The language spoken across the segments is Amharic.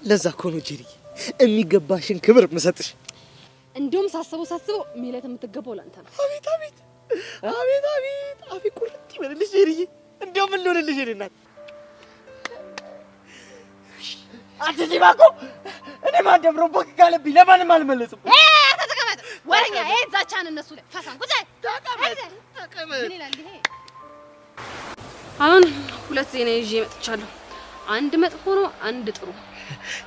ለዛ እኮ ነው ጄሪ የሚገባሽን ክብር መሰጥሽ። እንደውም ሳስበው ሜላት የምትገባው ላንተ ነው። አቤት አቤት አቤት አቤት አቤት ቁርጥ ይበልልሽ ጄሪ። እንደው ምን ልሆንልሽ እናት? አንተ ሲባኮ እኔ ማን ደብሮ ቦክ ካለብኝ ለማንም አልመለስም። ተቀመጥ ወረኛ ዛቻን እነሱ ላይ ፈሳን ቁጭ ተቀመጥ። ምን ይላል ይሄ? አሁን ሁለት ዜና ይዤ መጥቻለሁ። አንድ መጥፎ ነው፣ አንድ ጥሩ።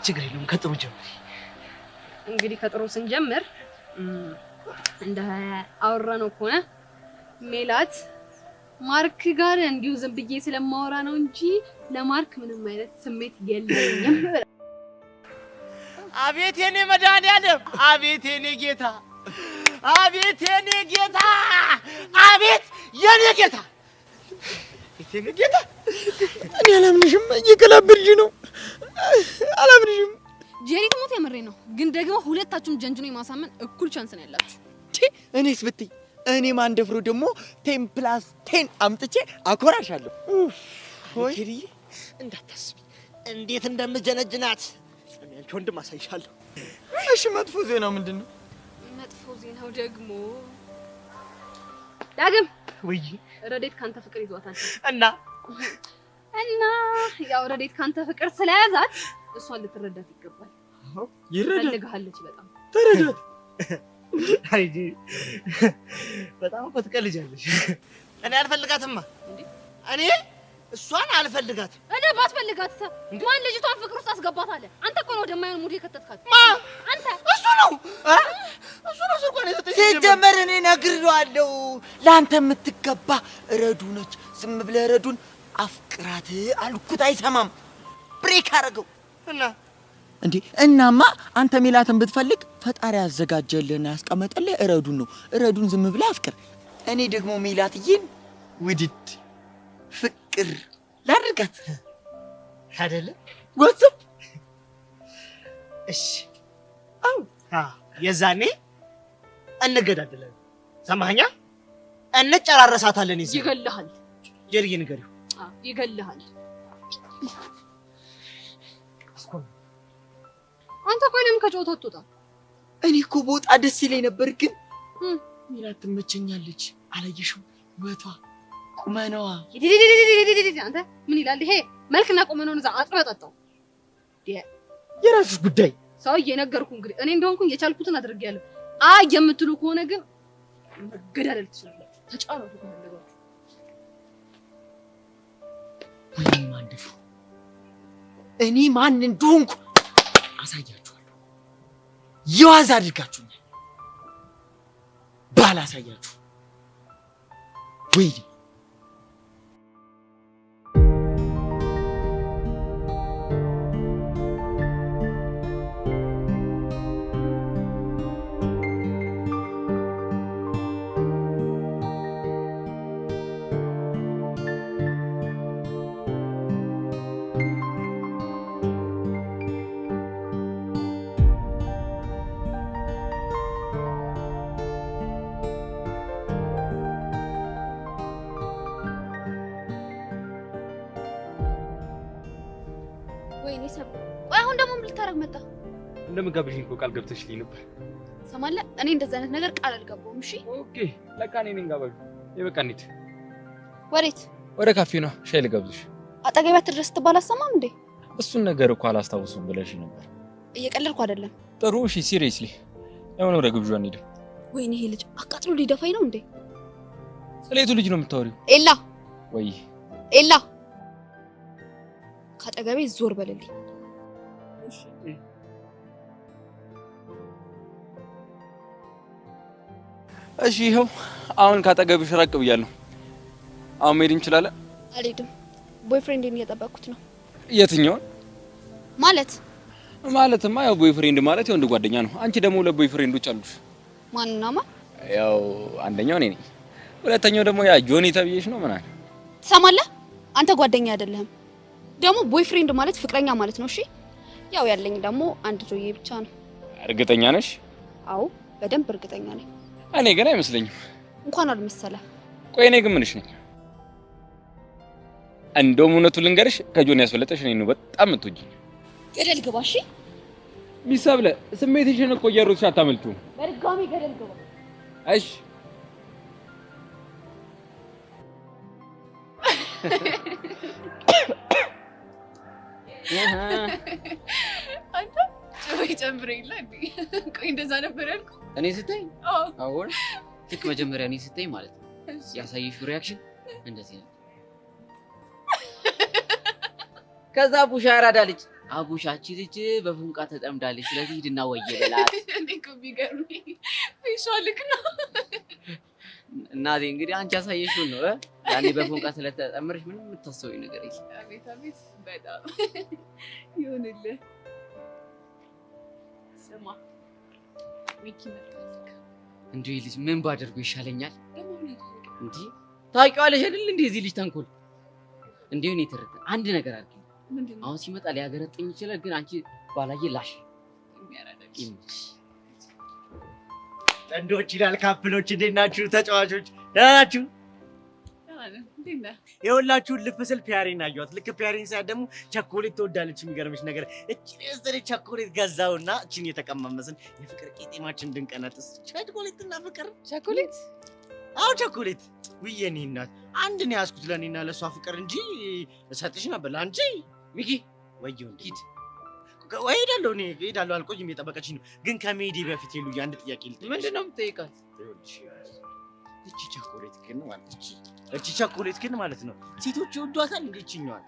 ችግር የለውም ከጥሩ ጀምሪ። እንግዲህ ከጥሩ ስንጀምር እንደ አወራነው ከሆነ ሜላት ማርክ ጋር እንዲሁ ዝም ብዬ ስለማወራ ነው እንጂ ለማርክ ምንም አይነት ስሜት የለኝም። አቤት የኔ መድኃኒዓለም፣ አቤት የኔ ጌታ፣ አቤት የኔ ጌታ፣ አቤት የኔ ጌታ፣ የኔ ጌታ። እኔ አላምንሽም፣ እየቀላበልሽ ነው። አላምንሽም ጄሪ ትሞት የምሬ ነው። ግን ደግሞ ሁለታችሁም ጀንጅኖ የማሳመን እኩል ቻንስ ነው ያላችሁ። እኔስ ብትይ እኔ ማንደፍሮ ደግሞ 10+10 አምጥቼ አኮራሻለሁ። ሆይ ጄሪ እንዳታስቢ እንዴት እንደምጀነጅናት እኔ አንቺ ወንድም አሳይሻለሁ። እሺ መጥፎ ዜናው ምንድነው? መጥፎ ዜናው ደግሞ ዳግም ወይ ረዴት ካንተ ፍቅር ይዟታል እና ያው ረዴት ካንተ ፍቅር ስለያዛት እሷን ልትረዳት ይገባል። ይፈልግሃለች በጣም ተረዳት። አይዲ በጣም እኮ ትቀልጃለሽ። እኔ አልፈልጋትማ እንዴ እኔ እሷን አልፈልጋትም። እኔ ባትፈልጋት ማን ልጅቷን ፍቅር ውስጥ አስገባታለ? አንተ እኮ ነው ወደማይሆን ሙድ የከተትካት። አንተ እሱ ነው ስልኳን የሰጠኝ። ሲጀመር እኔ ነግሬዋለሁ ላንተ የምትገባ ረዱ ነች። ዝም ብለህ ረዱን አፍቅራት አልኩት፣ አይሰማም። ብሬክ አደረገው እና እንዴ እናማ አንተ ሜላትን ብትፈልግ ፈጣሪ ያዘጋጀልህና ያስቀመጠልህ ረዱን ነው። ረዱን ዝም ብለህ አፍቅር። እኔ ደግሞ ሜላትዬን ውድድ ፍቅር ላድርጋት አይደለ? ወጥቶ እሺ የዛኔ እንገዳደለን። ሰማኸኛ? እንጨራረሳታለን። ይገልሃል ጄሪ ንገሪው ይገልሃል። አንተ ቆይ ለምን ከጨዋታ አትወጣ? እኔ እኮ በወጣ ደስ ይለኝ ነበር፣ ግን ሜላት ትመቸኛለች። አላየሽው? ውበቷ፣ ቁመናዋ። አንተ ምን ይላል ይሄ? መልክና ቁመናውን እዛ አጥሮ ያጣጣው የራስሽ ጉዳይ። ሰውዬ ነገርኩህ። እንግዲህ እኔ እንደሆንኩኝ የቻልኩትን አድርጌያለሁ። አይ የምትሉ ከሆነ ግን መገዳደል ትችላላችሁ። ተጫረቱ ከመለጋችሁ። ወይ ማንደፉ እኔ ማን እንደሆንኩ አሳያችኋለሁ። የዋዛ አድርጋችሁኛል። ባላሳያችሁ ወይ እንደምጋብሽኝ እኮ ቃል ገብተሽልኝ ነበር። ሰማለ እኔ እንደዛ አይነት ነገር ቃል አልገባሁም። እሺ ኦኬ። ለካ እኔ ነኝ ጋባዥ። ይበቃ እንሂድ። ወዴት? ወደ ካፌ ነው። ሻይ ልጋብዝሽ። አጠገቢያ ትድረስ ትባል አሰማም እንዴ? እሱን ነገር እኮ አላስታውሱም ብለሽ ነበር። እየቀለድኩ አይደለም። ጥሩ እሺ፣ ሲሪየስሊ ያው ነው። ወደ ግብዣ እንሂድ። ወይኔ ይሄ ልጅ አቃጥሎ ሊደፋኝ ነው እንዴ? ስለየቱ ልጅ ነው የምታወሪው? ኤላ። ወይ ኤላ፣ ካጠገቤ ዞር በልልኝ። እሺ እሺ፣ ይኸው አሁን ካጠገብሽ ራቅ ብያለሁ። አሁን መሄድ እንችላለን? አልሄድም። ቦይፍሬንድን እየጠበቅኩት ነው። የትኛውን ማለትማ ያው ቦይፍሬንድ ማለት የወንድ ጓደኛ ነው። አንቺ ደግሞ ሁለት ቦይፍሬንዶች አሉሽ። ማንና ማን? ያው አንደኛው እኔ ነኝ፣ ሁለተኛው ደግሞ ያ ጆኒ ተብዬሽ ነው። ምን አለ ትሰማለህ? አንተ ጓደኛ አይደለህም። ደግሞ ቦይፍሬንድ ማለት ፍቅረኛ ማለት ነው። እሺ፣ ያው ያለኝ ደግሞ አንድ ጆዬ ብቻ ነው። እርግጠኛ ነሽ? አዎ በደንብ እርግጠኛ ነኝ። እኔ ግን አይመስለኝም። እንኳን አልመሰለህ። ቆይ እኔ ግን ምንሽ ነኝ? እንደውም እውነቱን ልንገርሽ፣ ከጆኒ ያስበለጠሽ እኔ ነው በጣም የምትወጂኝ። ገደል ግባ እሺ ሚሰብለ ስሜትሽን እኮ እየሮጥሽ አታመልጪው በድጋሚ ገደል ግባ እሺ አንተ ጮይ ጨምረኝላ እንዴ ቆይ እንደዛ ነበር ያልኩ እኔ ስትይ አሁን ልክ መጀመሪያ እኔ ስትይ ማለት ነው ያሳየሽው ሪአክሽን እንደዚህ ነው ከዛ ቡሻ ያራዳልች አቡሻቺ ልጅ በፉንቃ ተጠምዳለች ስለዚህ ሂድና ወየ በላት እኔ እኮ ቢገርምኝ ፊሻልክ ነው እናቴ እንግዲህ አንቺ ያሳየሽው ነው ያኔ በፉንቃ ስለተጠመርሽ ምንም የምታስበው ነገር የለም አቤት አቤት በጣም ይሁንልህ ስማ ሚኪ መጣልክ እንዴ ልጅ ምን ባደርጉ ይሻለኛል እንዴ ታውቂዋለሽ አይደል እንዴ እዚህ ልጅ ተንኮል እንዴ እኔ ተረተ አንድ ነገር አድርጊ ምንድነው አሁን ሲመጣ ሊያገረጥኝ ይችላል ግን አንቺ ባላየ ላሽ የሚያራዳሽ ጥንዶች ይላል ካፕሎች እንዴት ናችሁ ተጫዋቾች ደህና ናችሁ የሁላችሁ ልፍስል ፒያሪን አየኋት ልክ ፒያሪን ሳይ ደግሞ ቸኮሌት ትወዳለች የሚገርምሽ ነገር እቺን የዘለ ቸኮሌት ገዛውና እቺን የተቀማመስን የፍቅር ቄጤማችን እንድንቀነጥስ ቸኮሌትና ፍቅር ቸኮሌት አው ቸኮሌት ውየኔ እናት አንድ ነው ያስኩት ለኔና ለሷ ፍቅር እንጂ እሰጥሽ ነበር አንቺ ሚኪ ወይው ሂድ ወይዳለው እኔ ሄዳለሁ አልቆይም የጠበቀችኝ ነው ግን ከሜዲ በፊት ይሉ አንድ ጥያቄ ልጠይቅሽ ምንድነው የምትጠይቃት እቺ ቸኮሌት ግን ማለት እቺ ቸኮሌት ግን ማለት ነው ሴቶች ይወዷታል እንዴችኛዋል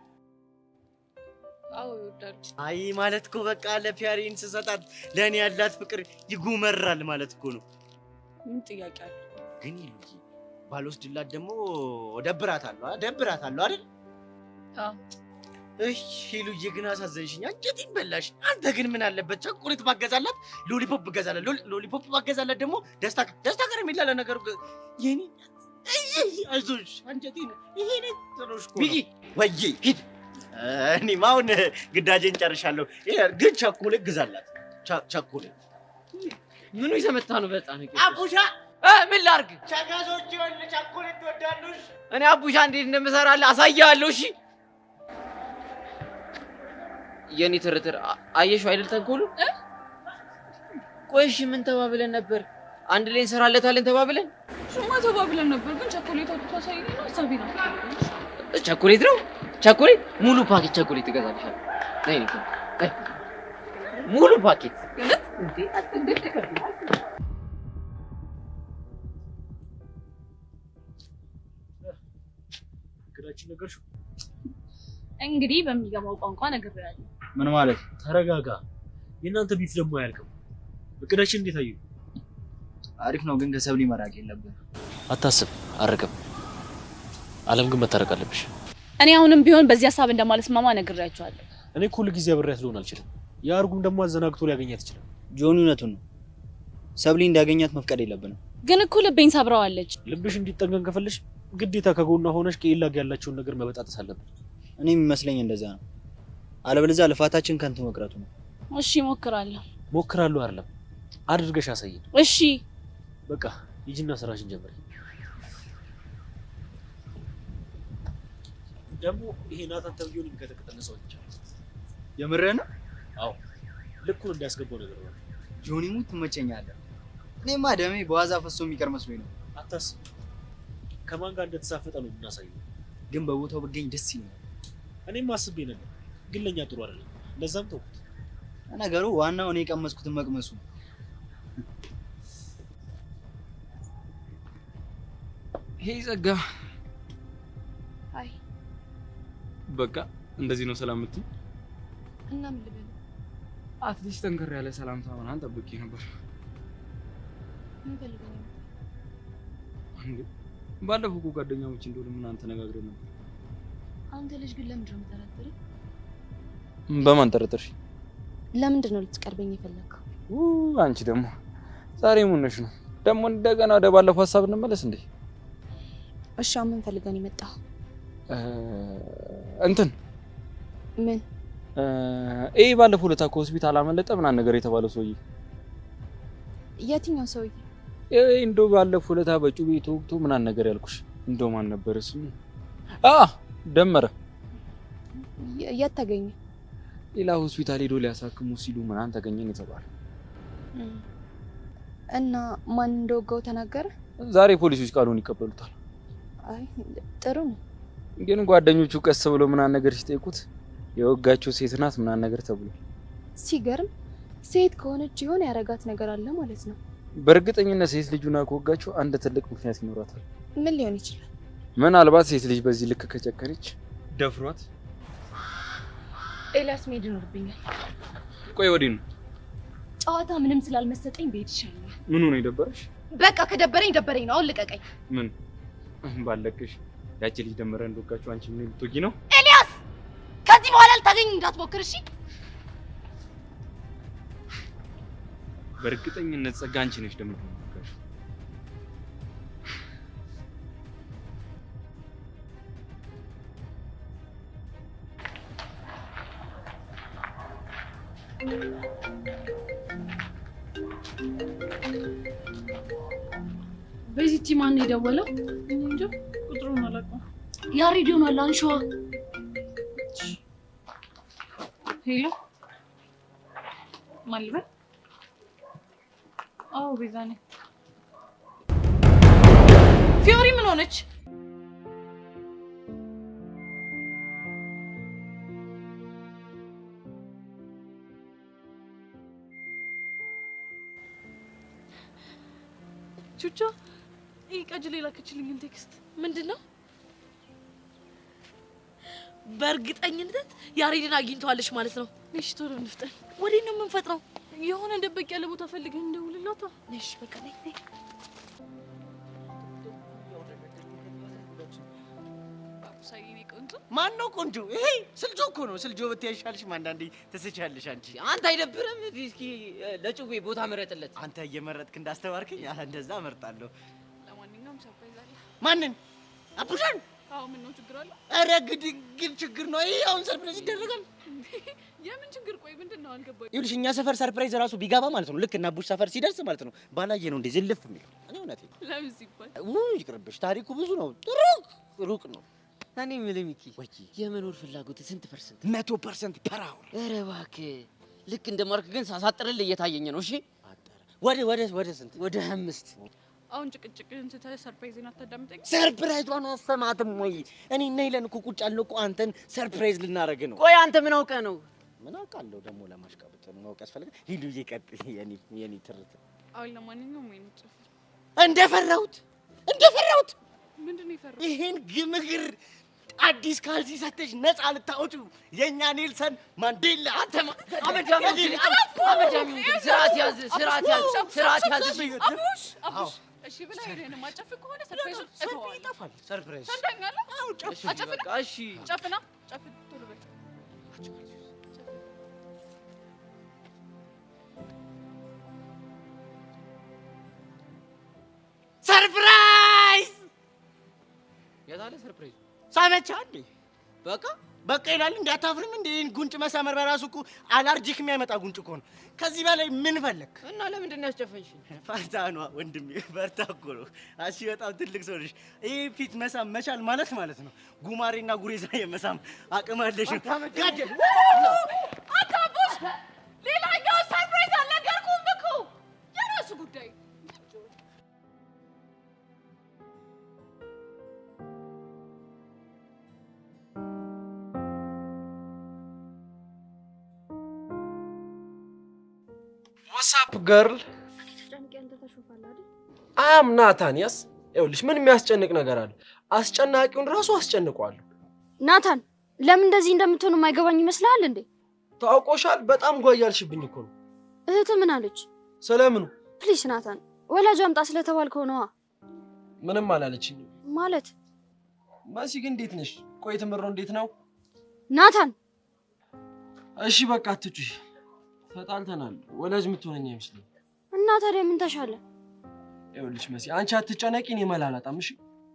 አው ይወዳሉ አይ ማለት እኮ በቃ ለፒያሪን ስሰጣት ለኔ ያላት ፍቅር ይጉመራል ማለት እኮ ነው ምን ጥያቄ አለ ግን ይሉኝ ባልወስድላት ደግሞ ደብራታለሁ አይደል አዎ እሺ ሉዬ ግን አሳዘንሽኝ አንጀቴን በላሽ አንተ ግን ምን አለበት ቸኮሌት ባገዛላት ሎሊፖፕ ገዛላት ሎሊፖፕ ባገዛላት ደግሞ ደስታ ከረሜላ ለነገሩ የኔ አይዞሽ አንጀቴን ይሄኔ ጥሩሽ እኮ ቢጊ ወዬ ሂድ እኔማ አሁን ግዳጄን ጨርሻለሁ ግን ቸኮሌት ግዛላት ቸኮሌት ምኑ ይዘመታ ነው በጣም አቡሻ ምን ላርግ ቸጋዞች ይወል ቸኮሌት ትወዳሉሽ እኔ አቡሻ እንዴት እንደምሰራልህ አሳያለሁ እሺ የኔ ትርትር አየሽው አይደል ተንኮሉ ቆይሽ ምን ተባብለን ነበር አንድ ላይ እንሰራለታለን ተባብለን ሹማ ተባብለን ነበር ግን ቸኮሌት አታሳይኝ ነው ሀሳቤ ነው ቸኮሌት ነው ቸኮሌት ሙሉ ፓኬት ቸኮሌት ትገዛልሻል ነይ ነይ ሙሉ ፓኬት እንዴ ግዳችን ነገርሽው እንግዲህ በሚገባው ቋንቋ ነግሬያለሁ ምን ማለት ተረጋጋ የእናንተ ቤት ደግሞ አያልቅም እቅዳችን እንዴት አዩ አሪፍ ነው ግን ከሰብሊ መራቅ የለብን አታስብ አረቀም ዓለም ግን መታረቅ አለብሽ እኔ አሁንም ቢሆን በዚህ ሐሳብ እንደማልስማማ ነግሬያቸዋለሁ እኔ ሁሉ ጊዜ አብሬያት ልሆን አልችልም ያርጉም ደግሞ አዘናግቶ ሊያገኛት ይችላል ጆኒ እውነቱን ነው ሰብሊ እንዲያገኛት መፍቀድ የለብንም ግን እኮ ልቤን ሰብረዋለች ልብሽ እንዲጠገን ከፈለሽ ግዴታ ከጎኗ ሆነሽ ከኢላግ ያላችሁን ነገር መበጣጠስ አለብን እኔ የሚመስለኝ እንደዛ ነው አለበለዚያ ልፋታችን ከንቱ መቅረቱ ነው እሺ ሞክራለሁ አይደለም አድርገሽ አሳይኝ እሺ በቃ ይጂና ስራሽን ጀምሪ ደግሞ ይሄ ናታን ተብዮን የሚቀጠቅጠን ሰው ብቻ የምርህ ነው አዎ ልኩን እንዲያስገባው ነገር ነው ጆኒ ሙት ትመቸኛለህ እኔማ ደሜ በዋዛ ፈሶ የሚቀር መስሎኝ ነው አታስብ ከማን ጋር እንደተሳፈጠ ነው እናሳየው ግን በቦታው ብገኝ ደስ ይለኛል እኔም አስቤ ነበር ግን ለኛ ጥሩ አይደለም ለዛም ተውኩት ነገሩ ዋናው እኔ ቀመስኩትን መቅመሱ ሄይ ዘጋ አይ በቃ እንደዚህ ነው ሰላም የምትይ እና ምን ልበል አትሊስት ጠንከር ያለ ሰላምታ ሆናን ጠብቄ ነበር ምን ፈልገህ ነው እንዴ ባለፈው ጓደኛሞች እንደሆነ ምን አንተ ነጋግረን ነበር አንተ ልጅ ግን ለምንድን ነው የምጠረጥረኝ በማን ጠረጠርሽ ለምንድን ነው ልትቀርበኝ የፈለከው አንቺ ደግሞ ዛሬ ምን ነሽ ነው ደግሞ እንደገና ወደ ባለፈው ሐሳብ እንመለስ እንዴ እሺ ምን ፈልገን ይመጣው እንትን ምን ባለፈው ለታ ከሆስፒታል አመለጠ ምናምን ነገር የተባለው ሰውዬ የትኛው ሰውዬ እንደው ባለፈው ለታ በጩቤ ተወግቶ ምናምን ነገር ያልኩሽ እንደው ማን ነበር እሱ ደመረ የት ተገኘ ሌላ ሆስፒታል ሄዶ ሊያሳክሙ ሲሉ ምናምን ተገኘን የተባለ እና ማን እንደወጋው ተናገረ? ዛሬ ፖሊሶች ቃሉን ይቀበሉታል። አይ ጥሩ ነው። ግን ጓደኞቹ ቀስ ብሎ ምናምን ነገር ሲጠይቁት የወጋቸው ሴት ናት ምናምን ነገር ተብሎ ሲገርም ሴት ከሆነች ይሆን ያረጋት ነገር አለ ማለት ነው። በእርግጠኝነት ሴት ልጁና ከወጋቸው አንድ ትልቅ ምክንያት ይኖራታል። ምን ሊሆን ይችላል? ምናልባት ሴት ልጅ በዚህ ልክ ከጨከነች ደፍሯት። ኤልያስ መሄድ ይኖርብኛል። ቆይ ወዲህ ነው ጨዋታ ምንም ስላልመሰጠኝ ቤት ይሻለኛል። ምን ሆነ የደበረሽ? በቃ ከደበረኝ ደበረኝ ነው። አሁን ልቀቀኝ። ምን ባለቅሽ ያቺ ልጅ ደመረ እንደወጋችሁ አንቺ ምን ልትወጊ ነው? ኤልያስ ከዚህ በኋላ ልታገኝ እንዳትሞክር እሺ? በእርግጠኝነት ጸጋ አንቺ ነሽ ደመረ እንደወጋችሁ። በዚህቲ ማን ነው የደወለው? እንጃ ቁጥሩን አላውቀውም። ያሬድ ይሆናል። አንሺዋ። ሄሎ ማን ልበል? አዎ ቤዛ ነኝ። ፊዮሪ ምን ሆነች? ቹቻ ይሄ ቀጅሌ ላከችልኝን ቴክስት ምንድነው? በእርግጠኝነት ያሬድን አግኝተዋለሽ ማለት ነው። እሺ ቶሎ እንፍጠን። ወዴት ነው የምንፈጥነው? የሆነ ደበቅ ያለ ቦታ ፈልገን እንደውልላታ። እሺ በቃ ነይ። ባቡሳዬ ቆንጆ ማን ነው ቆንጆ? ይሄ ስልጆ እኮ ነው። ስልጆ ብትያይሻልሽ አንዳንዴ ትስቻለሽ አንቺ። አንተ አይደብርም? እስኪ ለጭዌ ቦታ መረጥለት። አንተ እየመረጥክ እንዳስተባርከኝ እንደዛ እመርጣለሁ። ለማንኛውም ሰርፕራይዝ አለ። ማንን? አቡሻን? አዎ ምን ነው ችግር አለ? ኧረ ግድግድ ችግር ነው ይሄ። አሁን ሰርፕራይዝ ይደረጋል? የምን ችግር? ቆይ ምንድነው አልገባኝ። ይኸውልሽ እኛ ሰፈር ሰርፕራይዝ ራሱ ቢገባ ማለት ነው ልክ እና አቡሽ ሰፈር ሲደርስ ማለት ነው ባላየ ነው እንደዚህ ልፍ የሚለው። እኔ እውነቴን ነው። ለምን ሲባል? ይቅርብሽ፣ ታሪኩ ብዙ ነው። ሩቅ ነው። እኔ የምልህ ሚኪ፣ የመኖር ፍላጎት ስንት ፐርሰንት? 100% ፐር አወር። ኧረ እባክህ ልክ እንደ ማርክ ግን ሳሳጥርልህ እየታየኝ ነው። እሺ ወደ ስንት? ወደ 25። አሁን ጭቅጭቅህን ትተህ ሰርፕራይዝን አታዳምጠኝ? ሰርፕራይዟን አሰማትም ወይ? እኔ እና ይለን እኮ ቁጭ ያልነው እኮ አንተን ሰርፕራይዝ ልናደርግ ነው። ቆይ አንተ ምን አውቀህ ነው? ምን አውቃለሁ ደግሞ ለማሽቃበጥ ማውቅ ያስፈልጋል። ሂዱ ይቀጥል የኔ ትርት። አሁን ለማንኛውም ወይ ነው ጨፍር። እንደፈራሁት ምንድነው የፈራሁት? ይሄን ግምግር አዲስ ካልሲ ሰተሽ ነፃ ልታወጪው የኛ ኔልሰን ማንዴላ። አንተ አመዳም ስርዓት ያዝ። አቡሽ እሺ ብላ ሄደን ማጨፍ ከሆነ ሰርፕራይዙ ይጠፋል። ሰርፕራይዝ ሰንደኛለህ? አዎ ጨፍ በቃ እሺ ጨፍና ጨፍ ቶሎ በል። ሰርፕራይዝ የታለ ሰርፕራይዝ? ሳመቻ እንዴ? በቃ ይላል። እንዳታፍርም እንዴ? ይሄን ጉንጭ መሳመር በራሱ እኮ አላርጂክ የሚያመጣ ጉንጭ እኮ ነው። ከዚህ በላይ ምን ፈለክ? እና ለምንድን ነው ያስጨፈንሽኝ? ፋታኗ ወንድሜ በርታ እኮ ነው። አንቺ በጣም ትልቅ ሰው ነሽ። ይሄ ፊት መሳም መቻል ማለት ነው ጉማሬና ጉሬዛ የመሳም አቅም አለሽ። ጋጀል አታቡሽ ሌላኛው ሰርፕራይዝ አልነገርኩህም እኮ የራሱ ጉዳይ። ዋትስአፕ ገርል አም ናታን ያስ ይኸውልሽ፣ ምን የሚያስጨንቅ ነገር አለ? አስጨናቂውን ራሱ አስጨንቀዋለሁ። ናታን ለምን እንደዚህ እንደምትሆን የማይገባኝ ይመስልሃል እንዴ? ታውቆሻል። በጣም ጓያልሽብኝ እኮ ነው። እህትህ ምን አለች? ስለምኑ? ፕሊስ ናታን፣ ወላጅ አምጣ ስለተባልከው ነዋ። ምንም አላለችኝ። ማለት መሲ ግን እንዴት ነሽ? ቆይ ትምሮ እንዴት ነው? ናታን እሺ በቃ አትጩሽ። ተጣልተናል። ወላጅ የምትሆነኝ አይመስልኝ። እና ታዲያ ምን ተሻለ? ይኸውልሽ መሲ፣ አንቺ አትጨነቂ፣ እኔ መላላጣም። እሺ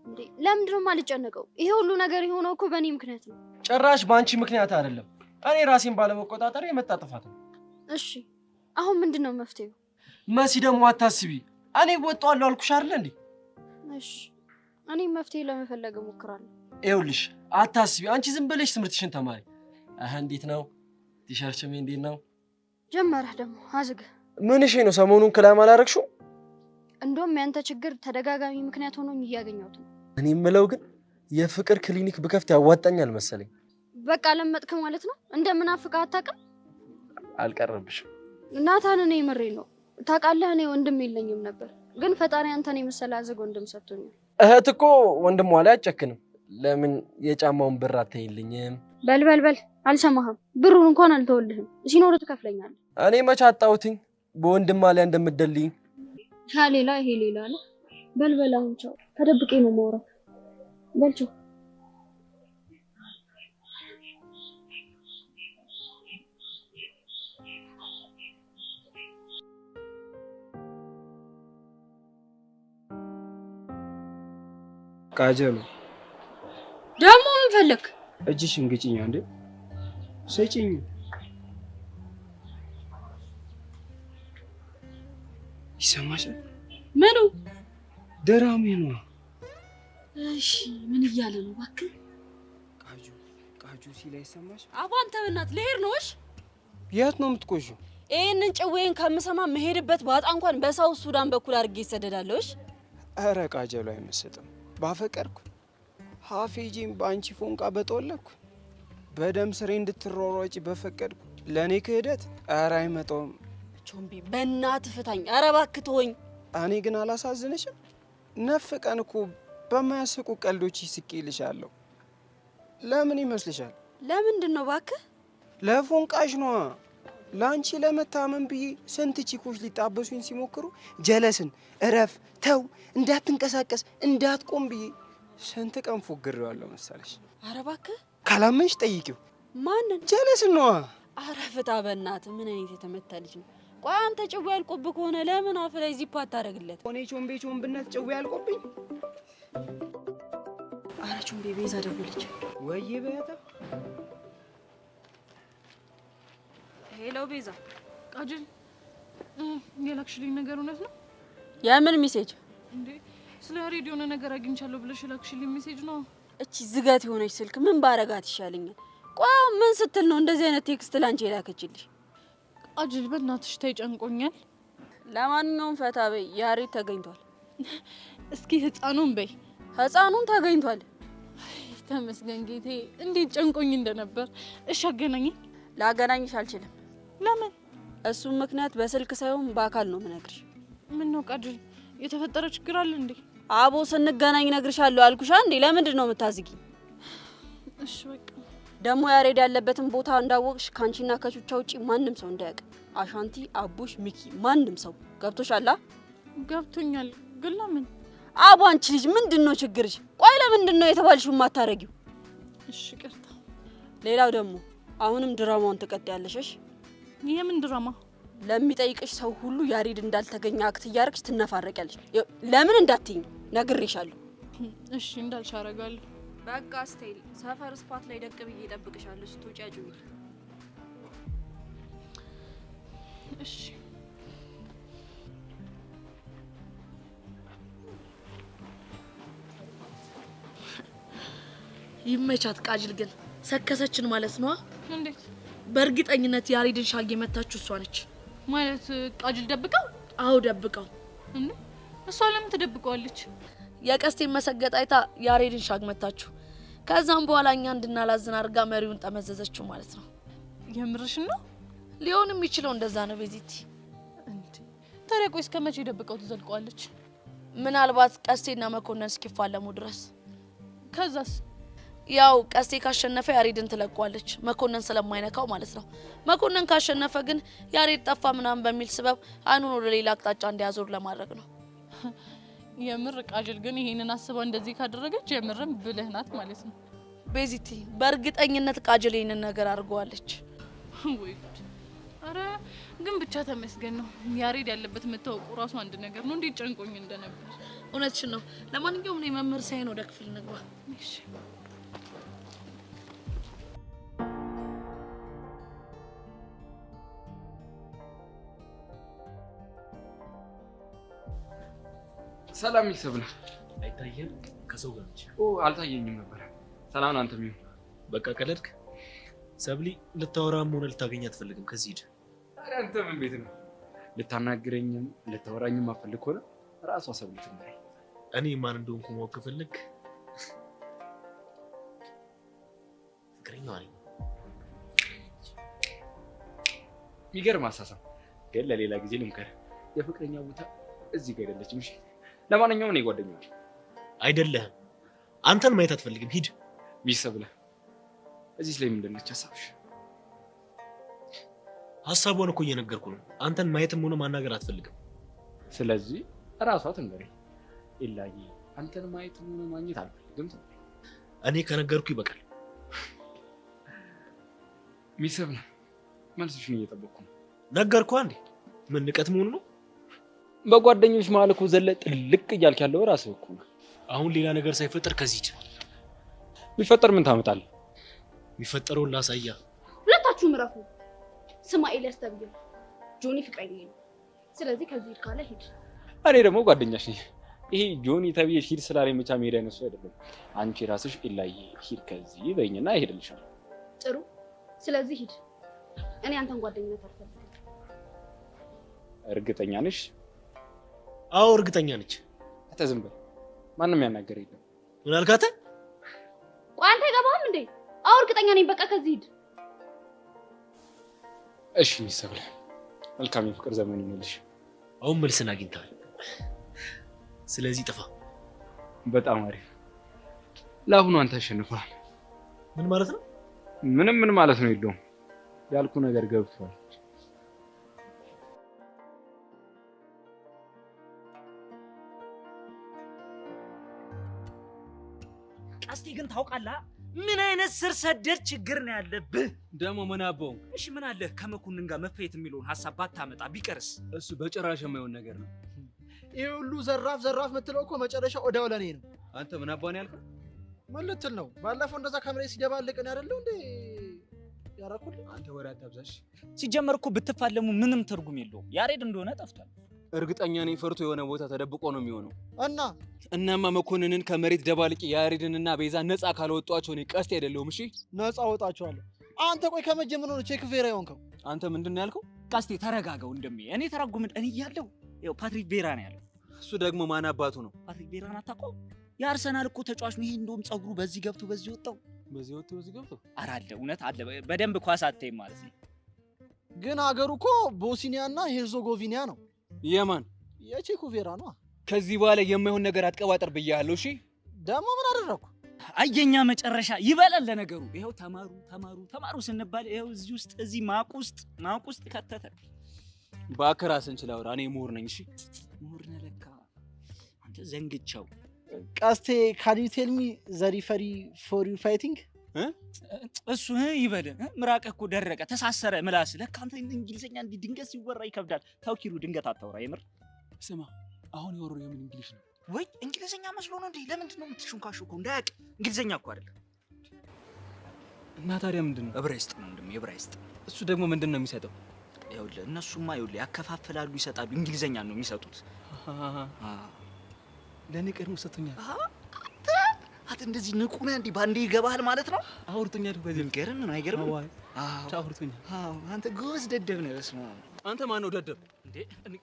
እንዴ ለምንድን ነው የማልጨነቀው? ይሄ ሁሉ ነገር የሆነው እኮ በእኔ ምክንያት ነው። ጭራሽ በአንቺ ምክንያት አይደለም። እኔ ራሴን ባለመቆጣጠር የመጣ ጥፋት ነው። እሺ አሁን ምንድን ነው መፍትሄው? መሲ ደግሞ አታስቢ፣ እኔ እወጣዋለሁ አልኩሽ አይደል እንዴ? እሺ እኔ መፍትሄ ለመፈለግ እሞክራለሁ። ይኸውልሽ አታስቢ፣ አንቺ ዝም ብለሽ ትምህርትሽን ተማሪ። እንዴት ነው ቲሸርችም እንዴት ነው? ጀመረህ ደግሞ አዝግ። ምን እሺ ነው ሰሞኑን ክላም አላረግሽው? እንደውም ያንተ ችግር ተደጋጋሚ ምክንያት ሆኖኝ እያገኘሁት ነው። እኔ የምለው ግን የፍቅር ክሊኒክ ብከፍት ያዋጣኛል መሰለኝ። በቃ ለመጥክ ማለት ነው። እንደምናፍቅህ አታውቅም? አልቀረብሽም ናታን፣ እኔ ምሬ ነው ታውቃለህ። እኔ ወንድም የለኝም ነበር፣ ግን ፈጣሪ አንተን የመሰለ አዝግ ወንድም ሰጥቶኛል። እህት እኮ ወንድሟ ላይ አጨክንም። ለምን የጫማውን ብር አትይልኝም? በል አልሰማህም። ብሩን እንኳን አልተወልህም። ሲኖር ትከፍለኛለህ። እኔ መች አጣሁትኝ በወንድም ላይ እንደምትደልኝ። ያ ሌላ ይሄ ሌላ ነው። በል አሁን ቻው። ተደብቄ ነው የማወራው። በል ቻው። ቃጀሉ ደግሞ ምን ፈለክ? እጅሽን ግጭኝ አንዴ። ሰጪኝ። ይሰማሻል? ምኑ? ደራሜ ነው። እሺ ምን እያለ ነው እባክህ? ቃጁ ሲል አይሰማሽ? አባ አንተ በእናትህ ልሄድ ነው። እሺ የት ነው የምትቆሺው? ይሄንን ጭዌን ከምሰማ መሄድበት ባጣ እንኳን በሳውት ሱዳን በኩል አድርጌ ይሰደዳለሁ። እሺ ኧረ ቃጀሉ አይመስጥም። ባፈቀርኩ ሀፌጂም በአንቺ ፎንቃ በጦለኩ በደም ስሬ እንድትሮሮጪ በፈቀድኩ ለእኔ ክህደት ኧረ አይመጣውም። ቾምቢ በእናትህ ፍታኝ። ኧረ እባክህ ተወኝ። እኔ ግን አላሳዝንሽም? ነፍ ቀን እኮ በማያስቁ ቀልዶች ስቄልሻለሁ። ለምን ይመስልሻል? ለምንድን ነው እባክህ? ለፎንቃሽ ነዋ። ለአንቺ ለመታመን ብዬ ስንት ቺኮች ሊጣበሱኝ ሲሞክሩ ጀለስን እረፍ፣ ተው፣ እንዳትንቀሳቀስ፣ እንዳትቆም ብዬ ስንት ቀን ፎግሬዋለሁ መሰለሽ። ኧረ እባክህ ካላመንሽ ጠይቂው። ማንን? ጀለስን ነዋ። ኧረ ፍታ በእናትህ። ምን አይነት የተመታ ልጅ ነው? ቆይ አንተ ጭዌ ያልቆብህ ከሆነ ለምን አፍ ላይ ዚፕ አታደርግለት? እኔ ቾምቤነት ጭዌ ያልቆብኝ። ኧረ ቾምቤ ቤዛ ደወለች። ወይዬ በያታ። ሄሎ ቤዛ። ቃጅል የላክሽልኝ ነገር እውነት ነው? የምን ሜሴጅ እንዴ? ስለ ሬዲዮ የሆነ ነገር አግኝቻለሁ ብለሽ የላክሽልኝ ሜሴጅ ነው? እቺ ዝጋት የሆነች ስልክ ምን ባረጋት ይሻለኛል? ቆይ ምን ስትል ነው እንደዚህ አይነት ቴክስት ላንቺ የላከችልሽ? ቃጅል በእናትሽ ተይ፣ ጨንቆኛል። ለማንኛውም ፈታ በይ፣ ያሬድ ተገኝቷል። እስኪ ህፃኑን በይ። ህፃኑን ተገኝቷል። ተመስገን ጌቴ። እንዴት ጨንቆኝ እንደነበር። እሺ አገናኝ። ላገናኝሽ አልችልም። ለምን? እሱም ምክንያት በስልክ ሳይሆን በአካል ነው የምነግርሽ። ምን ነው ቃጅል? የተፈጠረ ችግር አለ እንዴ? አቦ ስንገናኝ እነግርሻለሁ አልኩሽ እንዴ። ለምንድን ነው የምታዝጊ? እሺ በቃ። ደግሞ ያሬድ ያለበትን ቦታ እንዳወቅሽ ካንቺና ከቹቻ ውጪ ማንም ሰው እንዳያውቅ። አሻንቲ፣ አቡሽ፣ ሚኪ ማንም ሰው ገብቶሻል? ገብቶኛል። ግን ለምን? አቦ አንቺ ልጅ ምንድነው ችግርሽ? ቆይ ለምንድን ነው የተባልሽው የማታረጊው? እሺ ቅርታ። ሌላው ደግሞ አሁንም ድራማውን ትቀጥያለሽ። የምን ድራማ? ለሚጠይቅሽ ሰው ሁሉ ያሬድ እንዳልተገኘ አክት እያደረግሽ ትነፋረቂያለሽ። ለምን እንዳትይኝ ነግሬሻለሁ። እሺ እንዳልሽ አደርጋለሁ። በቃ ስቴል ሰፈር ስፓት ላይ ደቅ ብዬ እጠብቅሻለሁ። ስትወጪ አጭኝ። እሺ ይመቻት። ቃጅል ግን ሰከሰችን ማለት ነው። እንዴት? በእርግጠኝነት ያሬድን ሻግ የመታችሁ እሷ ነች ማለት። ቃጅል ደብቀው? አዎ ደብቀው። እንዴ እሷ ለምን ትደብቀዋለች? የቀስቴን መሰገጥ አይታ ያሬድን ሻግ መታችሁ። ከዛም በኋላ እኛ እንድናላዝን አድርጋ መሪውን ጠመዘዘችው ማለት ነው። የምርሽን ነው? ሊሆን የሚችለው እንደዛ ነው ቤዚቲ። እንዴ ታዲያ ቆይ እስከ መቼ ደብቀው ትዘልቀዋለች? ምናልባት ቀስቴና መኮንን እስኪፋለሙ ድረስ። ከዛስ? ያው ቀስቴ ካሸነፈ ያሬድን ትለቋለች፣ መኮንን ስለማይነካው ማለት ነው። መኮንን ካሸነፈ ግን ያሬድ ጠፋ ምናምን በሚል ስበብ አይኑን ወደ ሌላ አቅጣጫ እንዲያዞር ለማድረግ ነው። የምር ቃጅል ግን ይሄንን አስባ እንደዚህ ካደረገች የምርም ብልህ ናት ማለት ነው። ቤዚቲ በእርግጠኝነት ቃጅል ይሄንን ነገር አድርገዋለች። ወይ ጉድ! አረ ግን ብቻ ተመስገን ነው ያሬድ ያለበት መታወቁ ራሱ አንድ ነገር ነው። እንዴት ጨንቆኝ እንደነበር። እውነትሽን ነው። ለማንኛውም እኔ መምህር ሳይሆን ወደ ክፍል እንግባ። እሺ ሰላም ይሰብና። አይታየም? ከሰው ጋር ነች። አልታየኝም ነበር። ሰላም አንተ ምን? በቃ ቀለድክ? ሰብሊ ልታወራም ሆነ ልታገኝ አትፈልግም። ከዚህ ሂድ። አንተ ምን ቤት ነው? ልታናግረኝም ልታወራኝም አፈልግ ሆነ ራሷ ሰብሊ ትምራይ። እኔ ማን እንደሆንኩ ማወቅ ከፈለግ ፍቅረኛዋ ነኝ። የሚገርም አሳሳም ግን ለሌላ ጊዜ ልምከር። የፍቅረኛ ቦታ እዚህ ጋር አይደለችም። እሺ ለማንኛውም እኔ ጓደኛዋ አይደለህም። አንተን ማየት አትፈልግም። ሂድ። ቢሰብለ እዚህ ላይ ምንድን ነች ሀሳብሽ? ሀሳቧን እኮ እየነገርኩ ነው። አንተን ማየትም ሆነ ማናገር አትፈልግም። ስለዚህ እራሷ ትንገረኝ። ኢላዬ አንተን ማየትም ሆነ ማግኘት አልፈልግም ትንገረኝ። እኔ ከነገርኩ ይበቃል። ቢሰብለ መልስሽን እየጠበቅኩ ነው። ነገርኩ አንዴ። ምን ንቀት መሆኑ ነው? በጓደኞች መሀል እኮ ዘለ ጥልቅ እያልክ ያለው ራስህ እኮ ነው። አሁን ሌላ ነገር ሳይፈጠር ከዚህ ሂድ። ቢፈጠር ምን ታመጣለህ? የሚፈጠረውን ላሳያ። ሁለታችሁም እረፉ። ስማ ኤልያስ ተብዬው ጆኒ ፍቅረኛዬ ነው። ስለዚህ ከዚህ ሂድ ካለ ሂድ። እኔ ደግሞ ጓደኛሽ ነኝ። ይሄ ጆኒ ተብዬ ሂድ ስላለኝ ብቻ መሄድ አይነሱ አይደለም። አንቺ ራስሽ ኢላዬ ሂድ ከዚህ በይኝና እሄድልሻለሁ። ጥሩ። ስለዚህ ሂድ። እኔ አንተን ጓደኝነት አልፈልግም። እርግጠኛ ነሽ? አዎ እርግጠኛ ነች። አንተ ዝም በል። ማንም ያናገር የለም። ምን አልካተ? ቆይ አንተ አይገባህም እንዴ? አዎ እርግጠኛ ነኝ። በቃ ከዚህ ሂድ። እሺ ይሰብለ መልካም የፍቅር ዘመን ይሁንልሽ። አሁን መልስን አግኝተሃል። ስለዚህ ጥፋ። በጣም አሪፍ። ለአሁኑ አንተ አሸንፈሃል። ምን ማለት ነው? ምን ማለት ነው? የለውም ያልኩ ነገር ገብቷል። ቀስቴ ግን ታውቃለህ ምን አይነት ስር ሰደድ ችግር ነው ያለብህ? ደግሞ ምን አባው? እሺ ምን አለ ከመኮንን ጋር መፈየት የሚለውን ሐሳብ ባታመጣ ቢቀርስ? እሱ በጭራሽ የማይሆን ነገር ነው። ይሄ ሁሉ ዘራፍ ዘራፍ የምትለው እኮ መጨረሻ ወዳው ለኔ ነው። አንተ ምን አባን ያልከው? ምን ልትል ነው? ባለፈው እንደዛ ከመሬት ሲደባልቅን አይደለው እንዴ ያራኩልህ? አንተ ወሬ አታብዛሽ። ሲጀመር እኮ ብትፋለሙ ምንም ትርጉም የለውም። ያሬድ እንደሆነ ጠፍቷል። እርግጠኛ ነኝ ፈርቶ የሆነ ቦታ ተደብቆ ነው የሚሆነው። እናማ መኮንንን ከመሬት ደባልቂ ያሬድንና ቤዛ ነፃ ካልወጧቸው እኔ ቀስቴ አይደለሁም። እሺ ነፃ ወጣቸዋለሁ። አንተ ቆይ ከመጀመሩ ነው ቼክ ቬራ የሆንከው? አንተ ምንድነው ያልከው? ቀስቴ ተረጋጋው እንደሚ እኔ ተረጉም እኔ እያለሁ ያው ፓትሪክ ቬራ ነው ያለው። እሱ ደግሞ ማን አባቱ ነው? ፓትሪክ ቬራን አታውቀውም? የአርሰናል እኮ ተጫዋች ነው። ይሄ እንደውም ጸጉሩ በዚህ ገብቶ በዚህ ወጣው። በዚህ ወጥቶ በዚህ ገብቶ? ኧረ አለ እውነት አለ። በደንብ ኳስ አትይም ማለት ነው። ግን አገሩ እኮ ቦስኒያና ሄርዞጎቪና ነው። የማን? የቼኩ ቬራ ነው። ከዚህ በኋላ የማይሆን ነገር አትቀባጠር ብያለሁ። እሺ ደግሞ ምን አደረኩ? አየኛ መጨረሻ ይበላል። ለነገሩ ይሄው ተማሩ ስንባል ይሄው እዚህ ውስጥ እዚህ ማቅ ውስጥ ከተተ። እባክህ ራስህን ችለህ አውራ። እኔ ምሁር ነኝ። እሺ ምሁር ነህ ለካ አንተ ዘንግቻው። ቀስቴ ካን ዩ ቴል ሚ ዘ ሪፈሪ ፎር ዩ ፋይቲንግ? እሱ ይበል። ምራቅህ እኮ ደረቀ ተሳሰረ ምላስ። ለካ አንተ እንግሊዘኛ እንዲህ ድንገት ሲወራ ይከብዳል። ታውኪሩ ድንገት አታውራ። የምር ስማ፣ አሁን የወሩ የምን እንግሊዝ ነው? ወይ እንግሊዘኛ መስሎ ነው እንዴ? ለምንድን ነው የምትሹንካሹከው? እንዳያውቅ እንግሊዘኛ እኮ አይደለም። እና ታዲያ ምንድን ነው? ዕብራይስጥ ነው እንደም ዕብራይስጥ። እሱ ደግሞ ምንድን ነው የሚሰጠው? ይኸውልህ እነሱማ ይኸውልህ ያከፋፍላሉ፣ ይሰጣሉ። እንግሊዘኛ ነው የሚሰጡት። ለእኔ ቀድሞ ሰጥቶኛል። አንተ እንደዚህ ንቁ ነህ እንዴ? ባንዴ ይገባሃል ማለት ነው። አውርቶኛል። ልንገርህ ምን አይገርምም? አውርቶኛል። አንተ ጎበዝ ደደብ ነህ። በስመ አብ። አንተ ማን ነው ደደብ? እንዴ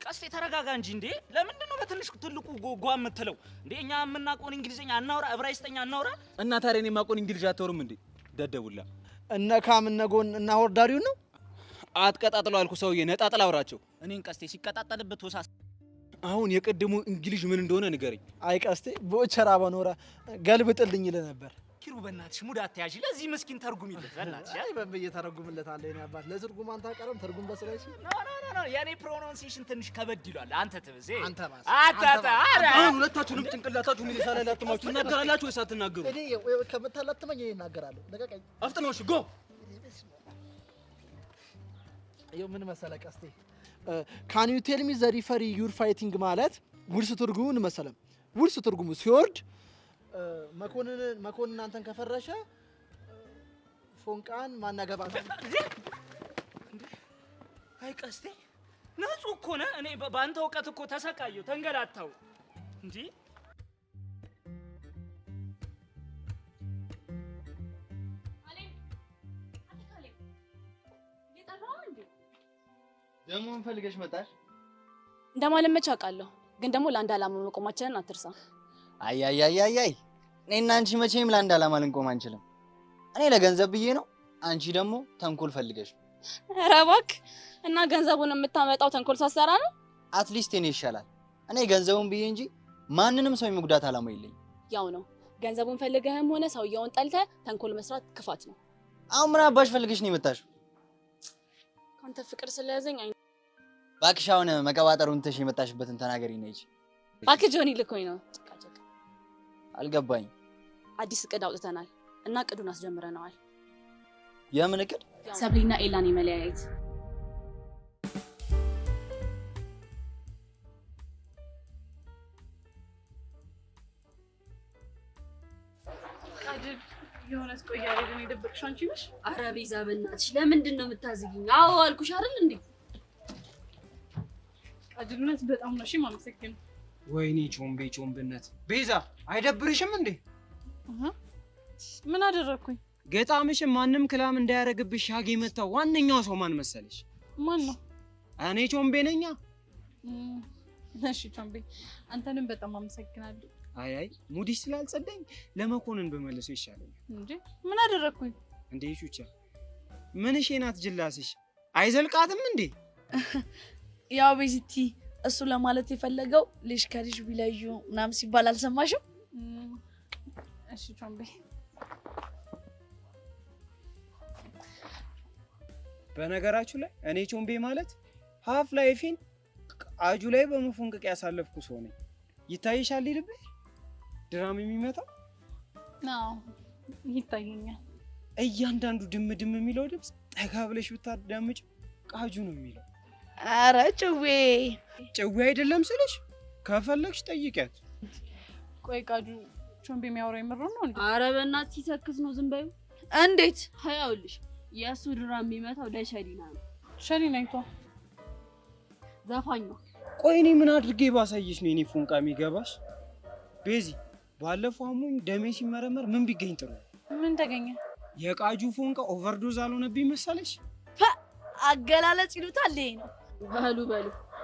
ቀስቴ ተረጋጋ እንጂ። እንዴ ለምንድን ነው በትንሽ ትልቁ ጓ የምትለው? እንዴ እኛ የምናውቀውን እንግሊዘኛ አናውራ፣ ዕብራይስጥኛ አናውራ? እና ታዲያ እኔ የማውቀውን እንግሊዝ አታወሩም እንዴ? ደደቡላ እነ ካም እነ ጎን እና ሆርዳሪውን ነው አትቀጣጥለው አልኩ። ሰውዬ ነጣጥላ አውራቸው። እኔን ቀስቴ ሲቀጣጠልበት ወሳስ አሁን የቀድሞ እንግሊዝ ምን እንደሆነ ንገረኝ። አይ ቀስቴ ቦቸራ ባኖራ ገልብጥልኝ ይለ ነበር። ኪሩ በእናትሽ ሙድ አትያዥ። ለዚህ ምስኪን ተርጉሚለት በእናትሽ። አይ በብዬ ተረጉምለታለሁ። የኔ አባት ለትርጉም አንተ አቀረም ትርጉም በስላይሽ ኖ የኔ ፕሮናንሲዬሽን ትንሽ ከበድ ይሏል። አንተ ትብዜ አንተ ማስ አሁን ሁለታችሁንም ጭንቅላታችሁ ምን ይሳላል? አትማችሁ ትናገራላችሁ ወይስ አትናገሩ? እኔ ከምታላትመኝ እኔ እናገራለሁ። ለቀቀኝ። አፍጥነው። እሺ ጎ ይኸው ምን መሰለህ ቀስቴ ካን ዩ ቴል ሚ ዘ ሪፈሪ ዩር ፋይቲንግ ማለት ውርስ ትርጉሙን መሰለም። ውርስ ትርጉሙ ሲወርድ መኮንን አንተን ከፈረሸ ፎንቃን ማናገባት። አይ ቀስቴ ንጹህ እኮ ነህ። እኔ በአንተ እውቀት እኮ ተሰቃየሁ ተንገላታሁ እንጂ ደግሞ ምን ፈልገሽ መጣሽ? እንደማለመች አውቃለሁ፣ ግን ደግሞ ለአንድ ዓላማ መቆማችንን አትርሳ። አይ እኔና አንቺ መቼም ለአንድ ዓላማ ልንቆም አንችልም። እኔ ለገንዘብ ብዬ ነው፣ አንቺ ደግሞ ተንኮል ፈልገሽ። ኧረ እባክህ እና ገንዘቡን የምታመጣው ተንኮል ሳሰራ ነው? አትሊስት እኔ ይሻላል። እኔ ገንዘቡን ብዬ እንጂ ማንንም ሰው የመጉዳት ዓላማ የለኝም። ያው ነው ገንዘቡን ፈልገህም ሆነ ሰውየውን ጠልተህ ተንኮል መስራት ክፋት ነው። አሁን ምን አባሽ ፈልገሽ ነው የመጣሽው? ካንተ ፍቅር ስለያዘኝ እባክሽ አሁን መቀባጠሩን ትተሽ የመጣሽበትን ተናገሪ ነይ። እባክህ ጆኒ ልኮኝ ነው። አልገባኝ። አዲስ እቅድ አውጥተናል እና እቅዱን አስጀምረነዋል። የምን እቅድ? ሰብሊና ኤላን የመለያየት። ቃድል የሆነስ ቆያ አይደል የደበቅሽው አንቺ ነሽ? ኧረ ቤዛ በእናትሽ ለምንድን ነው የምታዝጊኝ? አዎ አልኩሽ አይደል እንዴ? ቃድልነት በጣም ነው እሺ የማመሰግነው። ወይኔ ጮምቤነት። ቤዛ አይደብርሽም እንዴ? ምን አደረኩኝ? ገጣምሽም ማንም ክላም እንዳያረግብሽ ሻጌ መታው ዋነኛው ሰው ማን መሰለሽ? ማን ነው? እኔ ጮምቤ ነኛ። እሺ ጮምቤ፣ አንተንም በጣም አመሰግናለሁ። አይ ሙዲሽ ስላልጸዳኝ ለመኮንን በመለሰው ይሻለኛል። እንዴ ምን አደረኩኝ? እንዴ ሹቻ ምንሽ ናት ጅላስሽ? አይዘልቃትም እንዴ? ያው ቤዚቲ እሱ ለማለት የፈለገው ልጅ ከልጅ ቢለዩ ምናምን ሲባል አልሰማሽም? እሺ ጮምቤ። በነገራችሁ ላይ እኔ ጮምቤ ማለት ሀፍ ላይፌን አጁ ላይ በመፎንቀቅ ያሳለፍኩ ሰው ነኝ። ይታይሻል ልብ ድራም የሚመጣው? አዎ ይታየኛል። እያንዳንዱ ድም የሚለው ድምፅ ጠጋ ብለሽ ብታዳምጪ ቃጁ ነው የሚለው። አረ ጭዌ አይደለም ስልሽ ከፈለግሽ ጠይቂያት። ቆይ ቃጁ ጮምቤ የሚያወራው የምር ነው እንዴ? ኧረ በእናትሽ ሲሰክስ ነው ዝም በይው። እንዴት? ይኸውልሽ የእሱ ድራም የሚመታው ለሸሊና ነው። ሸሊና አይቷ ዘፋኝ ነው። ቆይ እኔ ምን አድርጌ ባሳየሽ ነው የኔ ፎንቃ የሚገባሽ? ቤዚ ባለፈው አሞኝ ደሜ ሲመረመር ምን ቢገኝ ጥሩ? ምን ተገኘ? የቃጁ ፎንቃ ኦቨርዶዝ አልሆነብኝ መሰለሽ? አገላለጽ ይሉታል ይሄ ነው። በሉ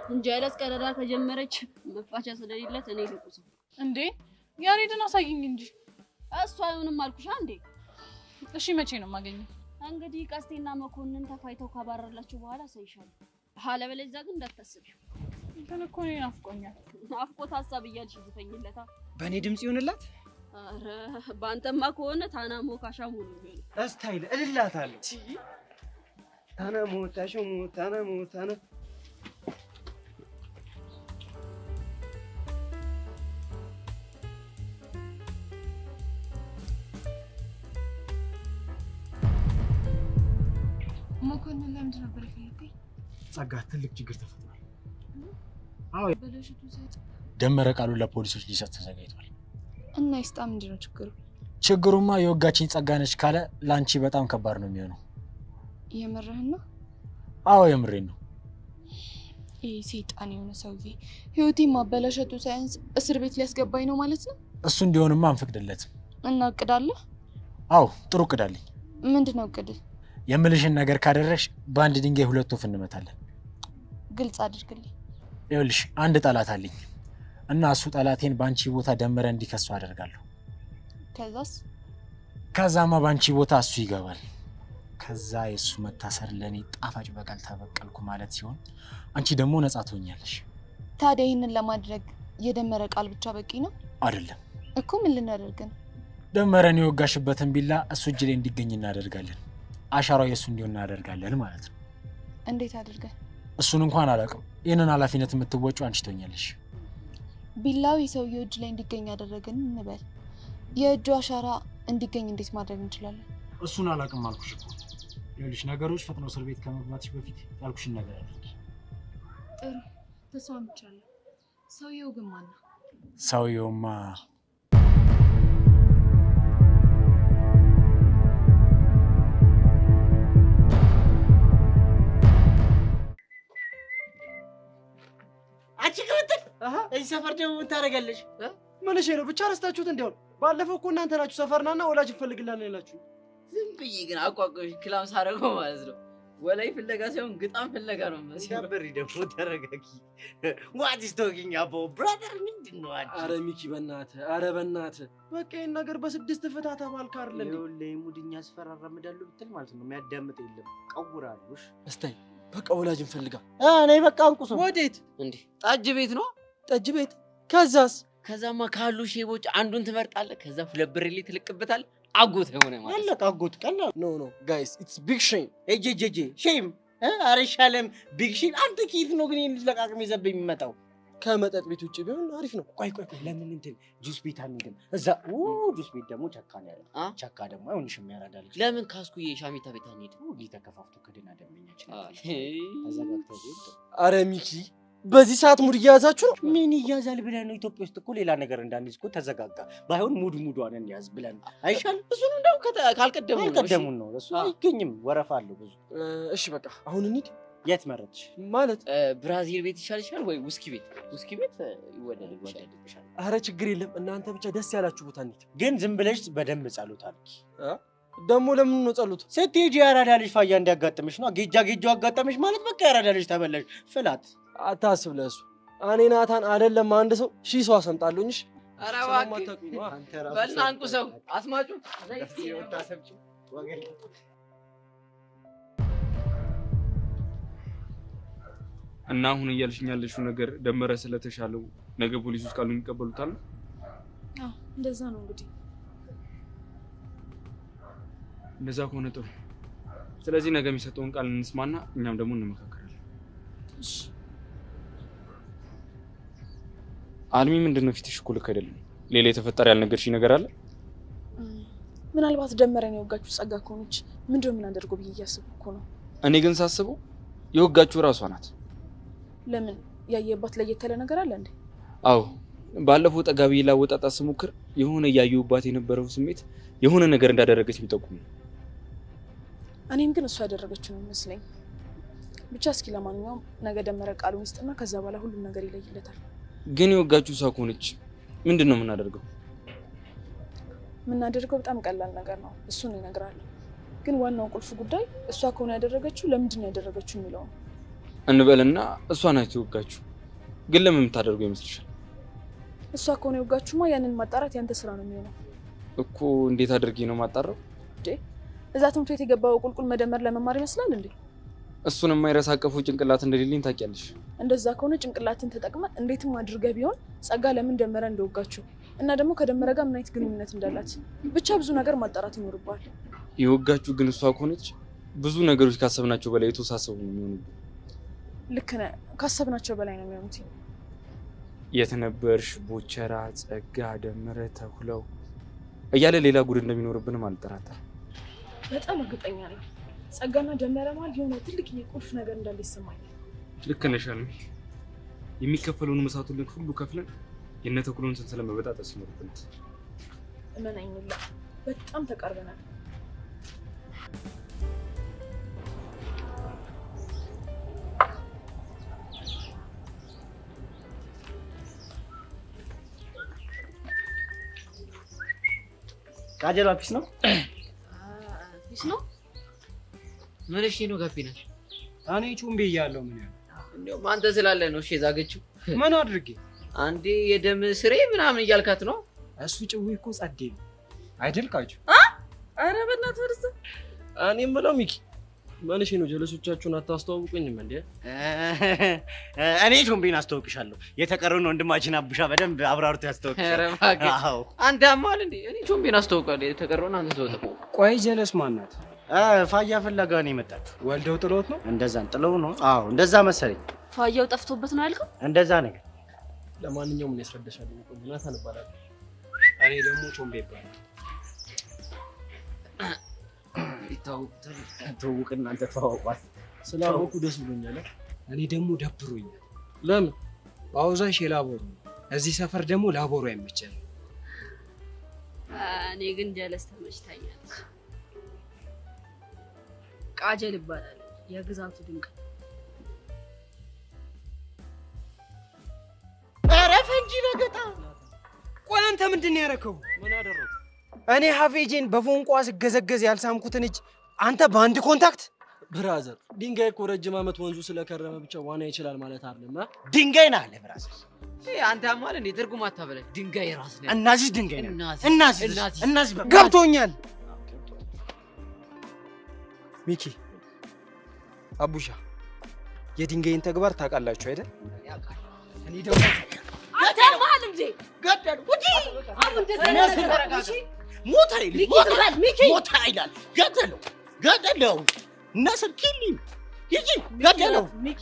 እንጂ አይደስ ቀረዳ ከጀመረች መፋቻ ስለሌለት እኔ ልቁስ እንዴ? ያሬድን አሳይኝ እንጂ። እሱ አይሆንም አልኩሽ አንዴ። እሺ መቼ ነው የማገኘው? እንግዲህ ቀስቴና መኮንን ተፋይተው ካባረርላችሁ በኋላ ሳይሻል አለበለዚያ ግን እንዳታስቢው። ግን እኮ እኔ ናፍቆኛል። ናፍቆት ሀሳብ እያልሽ ዝፈኝለታ። በእኔ ድምጽ ይሆንላት? ኧረ በአንተማ ከሆነ ታናሞ ካሻሙ ነው የሚሆነው። እስታይል እልላታለሁ። ታናሞ ታሾሙ ታናሞ ታና መኮንን ለምንድን ነበር የፈለገኝ? ጸጋ ትልቅ ችግር ተፈጥሯል። አዎ በለሽቱ ሰጥ ደመረ ቃሉን ለፖሊሶች ሊሰጥ ተዘጋጅቷል። እና ይስጣ ምንድን ነው ችግሩ? ችግሩማ የወጋችኝ ጸጋ ነች ካለ ላንቺ በጣም ከባድ ነው የሚሆነው። የምርህን ነው? አዎ የምሬን ነው። ይሄ ሰይጣን የሆነ ሰውዬ ህይወቴን ማበላሸቱ ሳይንስ እስር ቤት ሊያስገባኝ ነው ማለት ነው? እሱ እንዲሆንማ አንፈቅድለትም። እና እቅድ አለ? አዎ ጥሩ እቅድ አለኝ። ምንድን ነው እቅድ? የምልሽን ነገር ካደረግሽ በአንድ ድንጋይ ሁለት ወፍ እንመታለን። ግልጽ አድርግልኝ። ይኸውልሽ አንድ ጠላት አለኝ እና እሱ ጠላቴን ባንቺ ቦታ ደመረ እንዲከሰው አደርጋለሁ። ከዛማ ባንቺ ቦታ እሱ ይገባል። ከዛ የሱ መታሰር ለኔ ጣፋጭ በቀል ተበቀልኩ ማለት ሲሆን አንቺ ደግሞ ነፃ ትሆኛለሽ። ታዲያ ይሄንን ለማድረግ የደመረ ቃል ብቻ በቂ ነው? አይደለም እኮ ምን ልናደርግ ነው? ደመረን የወጋሽበትን ቢላ እሱ እጅ ላይ እንዲገኝ እናደርጋለን። አሻራው የሱ እንዲሆን እናደርጋለን ማለት ነው። እንዴት አድርገን? እሱን እንኳን አላውቅም። ይሄንን ኃላፊነት የምትወጪው አንቺ ትሆኛለሽ። ቢላው የሰውየው እጅ ላይ እንዲገኝ ያደረግን እንበል። የእጁ አሻራ እንዲገኝ እንዴት ማድረግ እንችላለን? እሱን አላውቅም አልኩሽ እኮ። ይኸውልሽ ነገሮች ፈጥነው እስር ቤት ከመግባትሽ በፊት ያልኩሽን ነገር አድርጊ። ጥሩ ተስማምቻለሁ። ሰውየው ግን ማን ነው? ሰውየውማ አንቺ ከመጣሽ እዚህ ሰፈር ደግሞ ምን ታደርጋለሽ? ምንሽ ነው? ብቻ ረስታችሁት እንዲያው ባለፈው እኮ እናንተ ናችሁ ሰፈርናና ወላጅ እንፈልግላለን ያላችሁ። ዝም ብዬ ግን አቋቋሽ ክላም ሳደርገው ማለት ነው። ወላይ ፍለጋ ሳይሆን ግጣም ፍለጋ ነው መሰለኝ። ሲያበሪ ደግሞ ተረጋጊ። ዋት ኢዝ ቶኪንግ አባውት ብራዘር ምንድን ነው አንቺ? ኧረ ሚኪ በእናትህ ኧረ በእናትህ በቃ ይሄን ነገር በስድስት ፍታ ተባልክ አይደል እንዴ? ይኸውልህ ሙድኛ አስፈራራምዳለሁ ብትል ማለት ነው የሚያዳምጥ የለም። ቀውራሉሽ እስታይ በቃ ወላጅ እንፈልጋ። እኔ በቃ አንቁስ። ወዴት እንዴ? ጠጅ ቤት ነው። ጠጅ ቤት? ከዛስ? ከዛማ ካሉ ሼቦች አንዱን ትመርጣለህ። ከዛ 2 ብር ትልቅበታል። አጎት የሆነ ማለት አለቃ አጎት ቀላ ኖ ጋይስ ኢትስ ቢግ ሼም። እጄ ሼም ኧረ ሻለም ቢግ ሼም። አንተ ኪት ነው ግን ልጅ ለቃቅም ይዘብኝ የሚመጣው ከመጠጥ ቤት ውጭ ቢሆን አሪፍ ነው። ቆይ ለምን እንትን ጁስ ቤት አንሄድም? እዛ ጁስ ቤት ደግሞ ቸካ ነው ያለው። ቸካ ደግሞ አይሆንሽም ያራዳልሽ። ለምን ካስኩዬ ሻሚታ ቤት አንሄድም? ተከፋፍቶ ከደና ደመኛችን አዘጋግተው ቤት። ኧረ ሚኪ በዚህ ሰዓት ሙድ እያያዛችሁ ነው? ምን ይያዛል ብለን ነው? ኢትዮጵያ ውስጥ እኮ ሌላ ነገር እንዳንይዝ እኮ ተዘጋጋ። ባይሆን ሙዷን እንያዝ ብለን አይሻልም? እሱን እንደው ካልቀደሙን ነው እሱ አይገኝም። ወረፋ አለው ብዙ። እሺ በቃ አሁን እንሂድ። የት መረጥሽ? ማለት ብራዚል ቤት ይሻልሻል ወይ ውስኪ ቤት? ውስኪ ቤት ይወደድልሻል። ኧረ ችግር የለም እናንተ ብቻ ደስ ያላችሁ ቦታ እንሂድ። ግን ዝም ብለሽ በደንብ ጸሎት አድርጊ። ደግሞ ለምን ነው ጸሎት? ስትሄጂ ያራዳ ልጅ ፋያ እንዲያጋጥምሽ ነው። ጌጃው አጋጠምሽ ማለት በቃ ያራዳ ልጅ ተበላሽ። ፍላት አታስብ ለእሱ። እኔ ናታን አይደለም አንድ ሰው 1000 ሰው አሰምጣለሁኝ። ኧረ እባክህ በልና አንቁ ሰው አስማጩ እና አሁን እያልሽኝ ያለሽው ነገር ደመረ ስለተሻለው ነገ ፖሊሶች ቃሉን ይቀበሉታል? አዎ እንደዛ ነው እንግዲህ። እንደዛ ከሆነ ጥሩ። ስለዚህ ነገ የሚሰጠውን ቃል እንስማና እኛም ደግሞ እንመካከራለን። እሺ። አልሚ ምንድነው ፊትሽ እኮ ልክ አይደለም። ሌላ የተፈጠረ ያልነገርሽኝ ነገር አለ? ምናልባት ደመረን የወጋችሁ ጸጋ ከሆነች ምንድነው የምናደርገው ብዬ እያሰብኩ እኮ ነው። እኔ ግን ሳስበው የወጋችሁ ራሷ ናት። ለምን? ያየባት ለየት ያለ ነገር አለ እንዴ? አዎ ባለፈው ጠጋቢ ላወጣጣ ስሞክር የሆነ ያዩባት የነበረው ስሜት የሆነ ነገር እንዳደረገች ቢጠቁም ነው። እኔም ግን እሱ ያደረገችው ነው መስለኝ። ብቻ እስኪ ለማንኛውም ነገ ደመረ ቃሉን ይስጥና ከዛ በኋላ ሁሉም ነገር ይለይለታል። ግን የወጋችሁ እሷ ከሆነች ምንድነው የምናደርገው? የምናደርገው በጣም ቀላል ነገር ነው። እሱን እነግራለሁ። ግን ዋናው ቁልፍ ጉዳይ እሷ ከሆነ ያደረገችው ለምንድን ነው ያደረገችው የሚለው ነው። እንበልና እሷ ናት የወጋችሁ። ግን ለምን የምታደርገው ይመስልሻል? እሷ ከሆነ የወጋችሁማ ያንን ማጣራት ያንተ ስራ ነው የሚሆነው እኮ። እንዴት አድርጌ ነው ማጣራው? እዛ ትምህርት ቤት የገባው ቁልቁል መደመር ለመማር ይመስላል እንዴ? እሱን የማይረሳ አቀፉ ጭንቅላት እንደሌለኝ ታውቂያለሽ። እንደዛ ከሆነ ጭንቅላትን ተጠቅመ እንዴትም አድርገህ ቢሆን ጸጋ ለምን ደመረ እንደወጋችሁ እና ደግሞ ከደመረ ጋር ምን አይነት ግንኙነት እንዳላት ብቻ ብዙ ነገር ማጣራት ይኖርባል። የወጋችሁ ግን እሷ ከሆነች ብዙ ነገሮች ካሰብናቸው በላይ የተወሳሰቡ ነው የሚሆኑት። ልክ ነህ። ካሰብናቸው በላይ ነው የሚሆኑት። የት ነበርሽ ቦቸራ፣ ጸጋ፣ ደመረ፣ ተኩለው እያለ ሌላ ጉድ እንደሚኖርብንም አልጠራጠርም። በጣም እርግጠኛ ነኝ። ጸጋና ደመረ ማለት የሆነ ትልቅ ቁልፍ ነገር እንዳለ ይሰማኛል። ልክ ነሽ አልሚ። የሚከፈለውን መስዋዕትነት ሁሉ ከፍለን የነ ተኩለውን ሰንሰለት መበጣጠስ ይኖርብናል። እመነኝ፣ በጣም ተቃርበናል። ካጀሉ አፊስ ነው አፊስ ነው። ምን እሺ ነው ጋቢና? እኔ ቹምቤ እያለሁ ምን ያለው እንደው አንተ ስላለ ነው። እሺ የዛገችው ምን አድርጌ? አንዴ የደም ስሬ ምናምን እያልካት ነው። እሱ ጭዌ እኮ ጸዴ ነው አይደል? ካጁ አረ በእናትህ ወርስ እኔ የምለው ሚኪ ማለሽ ነው። ጀለሶቻችሁን አታስተዋውቁኝም እንዴ? እኔ ቹምቤን አስተዋውቅሻለሁ። የተቀረውን ወንድማችን አቡሻ በደንብ አብራርቶ ያስተዋውቅሻል። ኧረ እባክህ አንተ አማል እንዴ? እኔ ቹምቤን አስተዋውቃለሁ። የተቀረውን አንተ ተወጣው። ቆይ ጀለስ ማናት? ፋያ ፍለጋ ነው የመጣችው። ወልደው ጥሎት ነው? እንደዛን ጥለው ነው። አዎ እንደዛ መሰለኝ። ፋያው ጠፍቶበት ነው ያልከው? እንደዛ ነገር። ለማንኛውም ምን ያስረዳሻል? ናታን እባላለሁ። እኔ ደግሞ ቾምቤ ይባላል። ትውውቅ እናንተ ተዋውቋል። ስላወኩ ደስ ብሎኛል። እኔ ደግሞ ደብሮኛል። ለምን? ባውዛሽ የላቦሩ ነው። እዚህ ሰፈር ደግሞ ላቦሩ አይመቸም። እኔ ግን ጀለስ ተመችታኛለች። ቃጀል ይባላል። የግዛቱ ድንቅ። ኧረ ፈንጂ ነገጣ። ቆይ አንተ ምንድን ነው ያደረከው? ምን አደረኩ? እኔ ሀፌጄን በፎንቋ ስገዘገዝ ያልሳምኩትን እጅ አንተ በአንድ ኮንታክት ብራዘር ድንጋይ እኮ ረጅም ዓመት ወንዙ ስለከረመ ብቻ ዋና ይችላል ማለት አይደለም። ድንጋይ ነህ አለ ብራዘር። አንተ አማል እንዴ ትርጉም አታበለ። ድንጋይ ራስ ነው። እናዚህ ድንጋይ ነው። እናዚህ ገብቶኛል። ሚኪ አቡሻ የድንጋይን ተግባር ታውቃላችሁ አይደል? እኔ ደግሞ አታማል እንዴ ገደሉ ውጪ አሁን እንደዚህ ሞታ ይላል ገደለው ነስር ኪሊ ይጂ ገደለው ሚኪ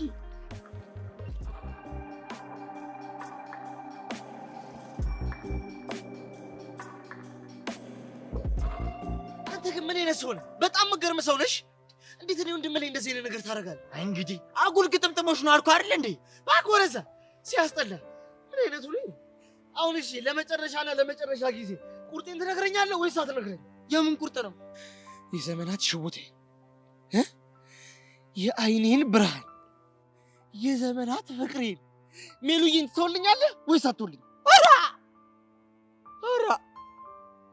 አንተ ግን ምን አይነት ሰው ነህ? በጣም መገርም ሰው ነሽ። እንዴት ነው እንደምልህ እንደዚህ አይነት ነገር ታደርጋለህ? አይ እንግዲህ አጉል ግጥምጥሞሽ ነው አልኩህ አይደል እንዴ? እባክህ ወረዛ ሲያስጠላ። ምን አይነቱ ልጅ? አሁን እሺ ለመጨረሻ ጊዜ ቁርጤን ትነግረኛለህ ወይስ አትነግረኝ? የምን ቁርጥ ነው? የዘመናት ሽቦቴ የአይኔን ብርሃን የዘመናት ፍቅሬን ሜሉዬን ትተውልኛለህ ወይስ አትተውልኝ?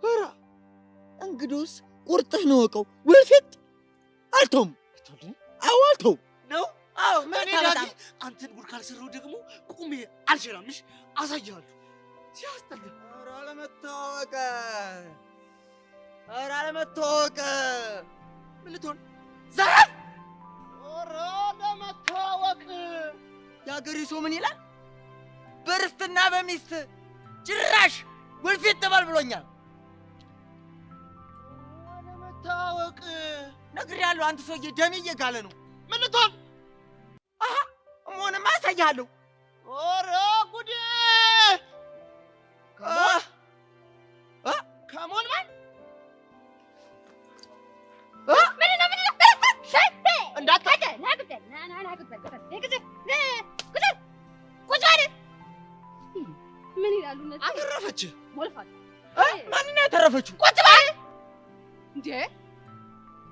ኧረ እንግዲህስ ቁርጥህ ነው ወቀው ወልፊት አልተውም። አዎ አልተውም ነው። አዎ ምን ዳጊ አንተን ጉድ ካልሰራው ደግሞ ቁሜ አልሸራምሽ አሳያለሁ። ሲያስጠላ። ኧረ አለመታወቅ ምን ልትሆን ዘራፍ! ኧረ ለመታወቅ የአገሬ ሰው ምን ይላል? በርስትና በሚስት ጭራሽ ወልፊት ተባል ብሎኛል። ለመታወቅ ነግሬሃለሁ። አንተ ሰውዬ ደሜ እየጋለ ነው። ምን ልትሆን? አሃ እሞንማ አሳይሃለሁ። ኧረ ጉዴ! ከሞን ማን ምን ይላሉ? አተረፈች። ሞልፋት ማንን ያተረፈችው? ቁጭ በል እንዴ!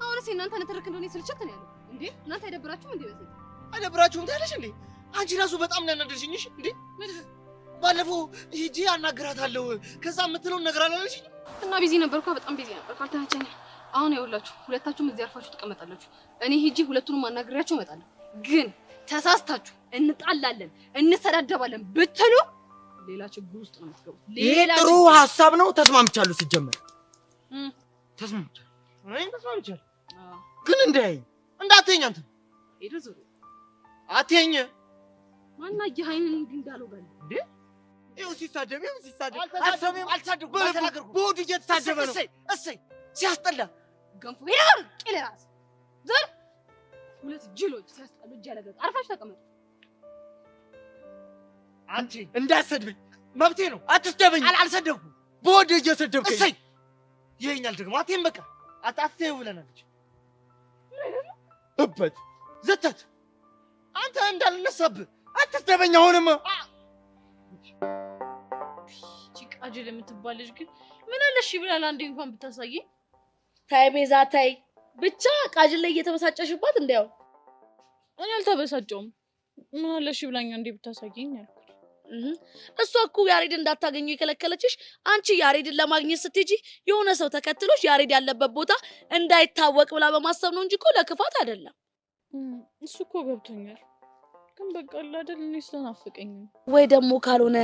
አሁንስ እናንተ ነተረክ እንደሆነ ስልችት ነው ያለው እንዴ! እናንተ አይደብራችሁም እንዴ? በዚህ አይደብራችሁም ታለሽ እንዴ? አንቺ ራሱ በጣም ነው ያናደርሽኝሽ እንዴ! ባለፈው ሂጂ አናግራታለሁ ከዛ የምትለውን ነገር አላለሽኝ? እና ቢዚ ነበርኩ፣ በጣም ቢዚ ነበር። ካልተመቸኝ አሁን ይኸውላችሁ ሁለታችሁም እዚህ አርፋችሁ ትቀመጣላችሁ። እኔ ሂጂ ሁለቱንም አናግሬያችሁ እመጣለሁ። ግን ተሳስታችሁ እንጣላለን እንሰዳደባለን ብትሉ ሌላ ችግር ውስጥ ነው የምትገቡት። ሌላ ጥሩ ሐሳብ ነው። ተስማምቻለሁ። ሲጀመር ተስማምቻለሁ። ግን እንዳትይኝ አንተ ሄዶ ዞር አትይኝ። ማና ይሃይን እንዳለው ጋር እንዴ ይኸው ሲሳደብ አልተናገርኩም። ቦዲ እየተሳደበ ነው። እሰይ ሲያስጠላ ገንፎ ይላል ቅለራስ ዘር ሁለት ጅሎች ሲያስጠሉ እጅ ያለገ አርፋችሁ ተቀመጡ። አንቺ እንዳትሰድብኝ መብቴ ነው። አትስደብኝ። አልሰደብኩም። ቦዲ እየሰደብከኝ እሰይ ይሄኛል ደግሞ አትይም። በቃ አትይው ብለናለች። እበት ዝተት አንተ እንዳልነሳብህ አትስደበኝ። አሁንማ ቃጅል የምትባል ልጅ ግን ምን አለሽ ብላል አንዴ እንኳን ብታሳየኝ። ታይ ቤዛ ታይ ብቻ ቃጅል ላይ እየተበሳጨሽባት እንዲያው እኔ አልተበሳጨውም። ምን አለሽ ብላኝ አንዴ ብታሳየኝ ያልኩት። እሷ እኮ ያሬድ እንዳታገኙ የከለከለችሽ አንቺ ያሬድን ለማግኘት ስትጂ የሆነ ሰው ተከትሎሽ ያሬድ ያለበት ቦታ እንዳይታወቅ ብላ በማሰብ ነው እንጂ እኮ ለክፋት አይደለም። እሱ እኮ ገብቶኛል። ግን በቃ አይደል እኔ ስለናፈቀኝ ወይ ደግሞ ካልሆነ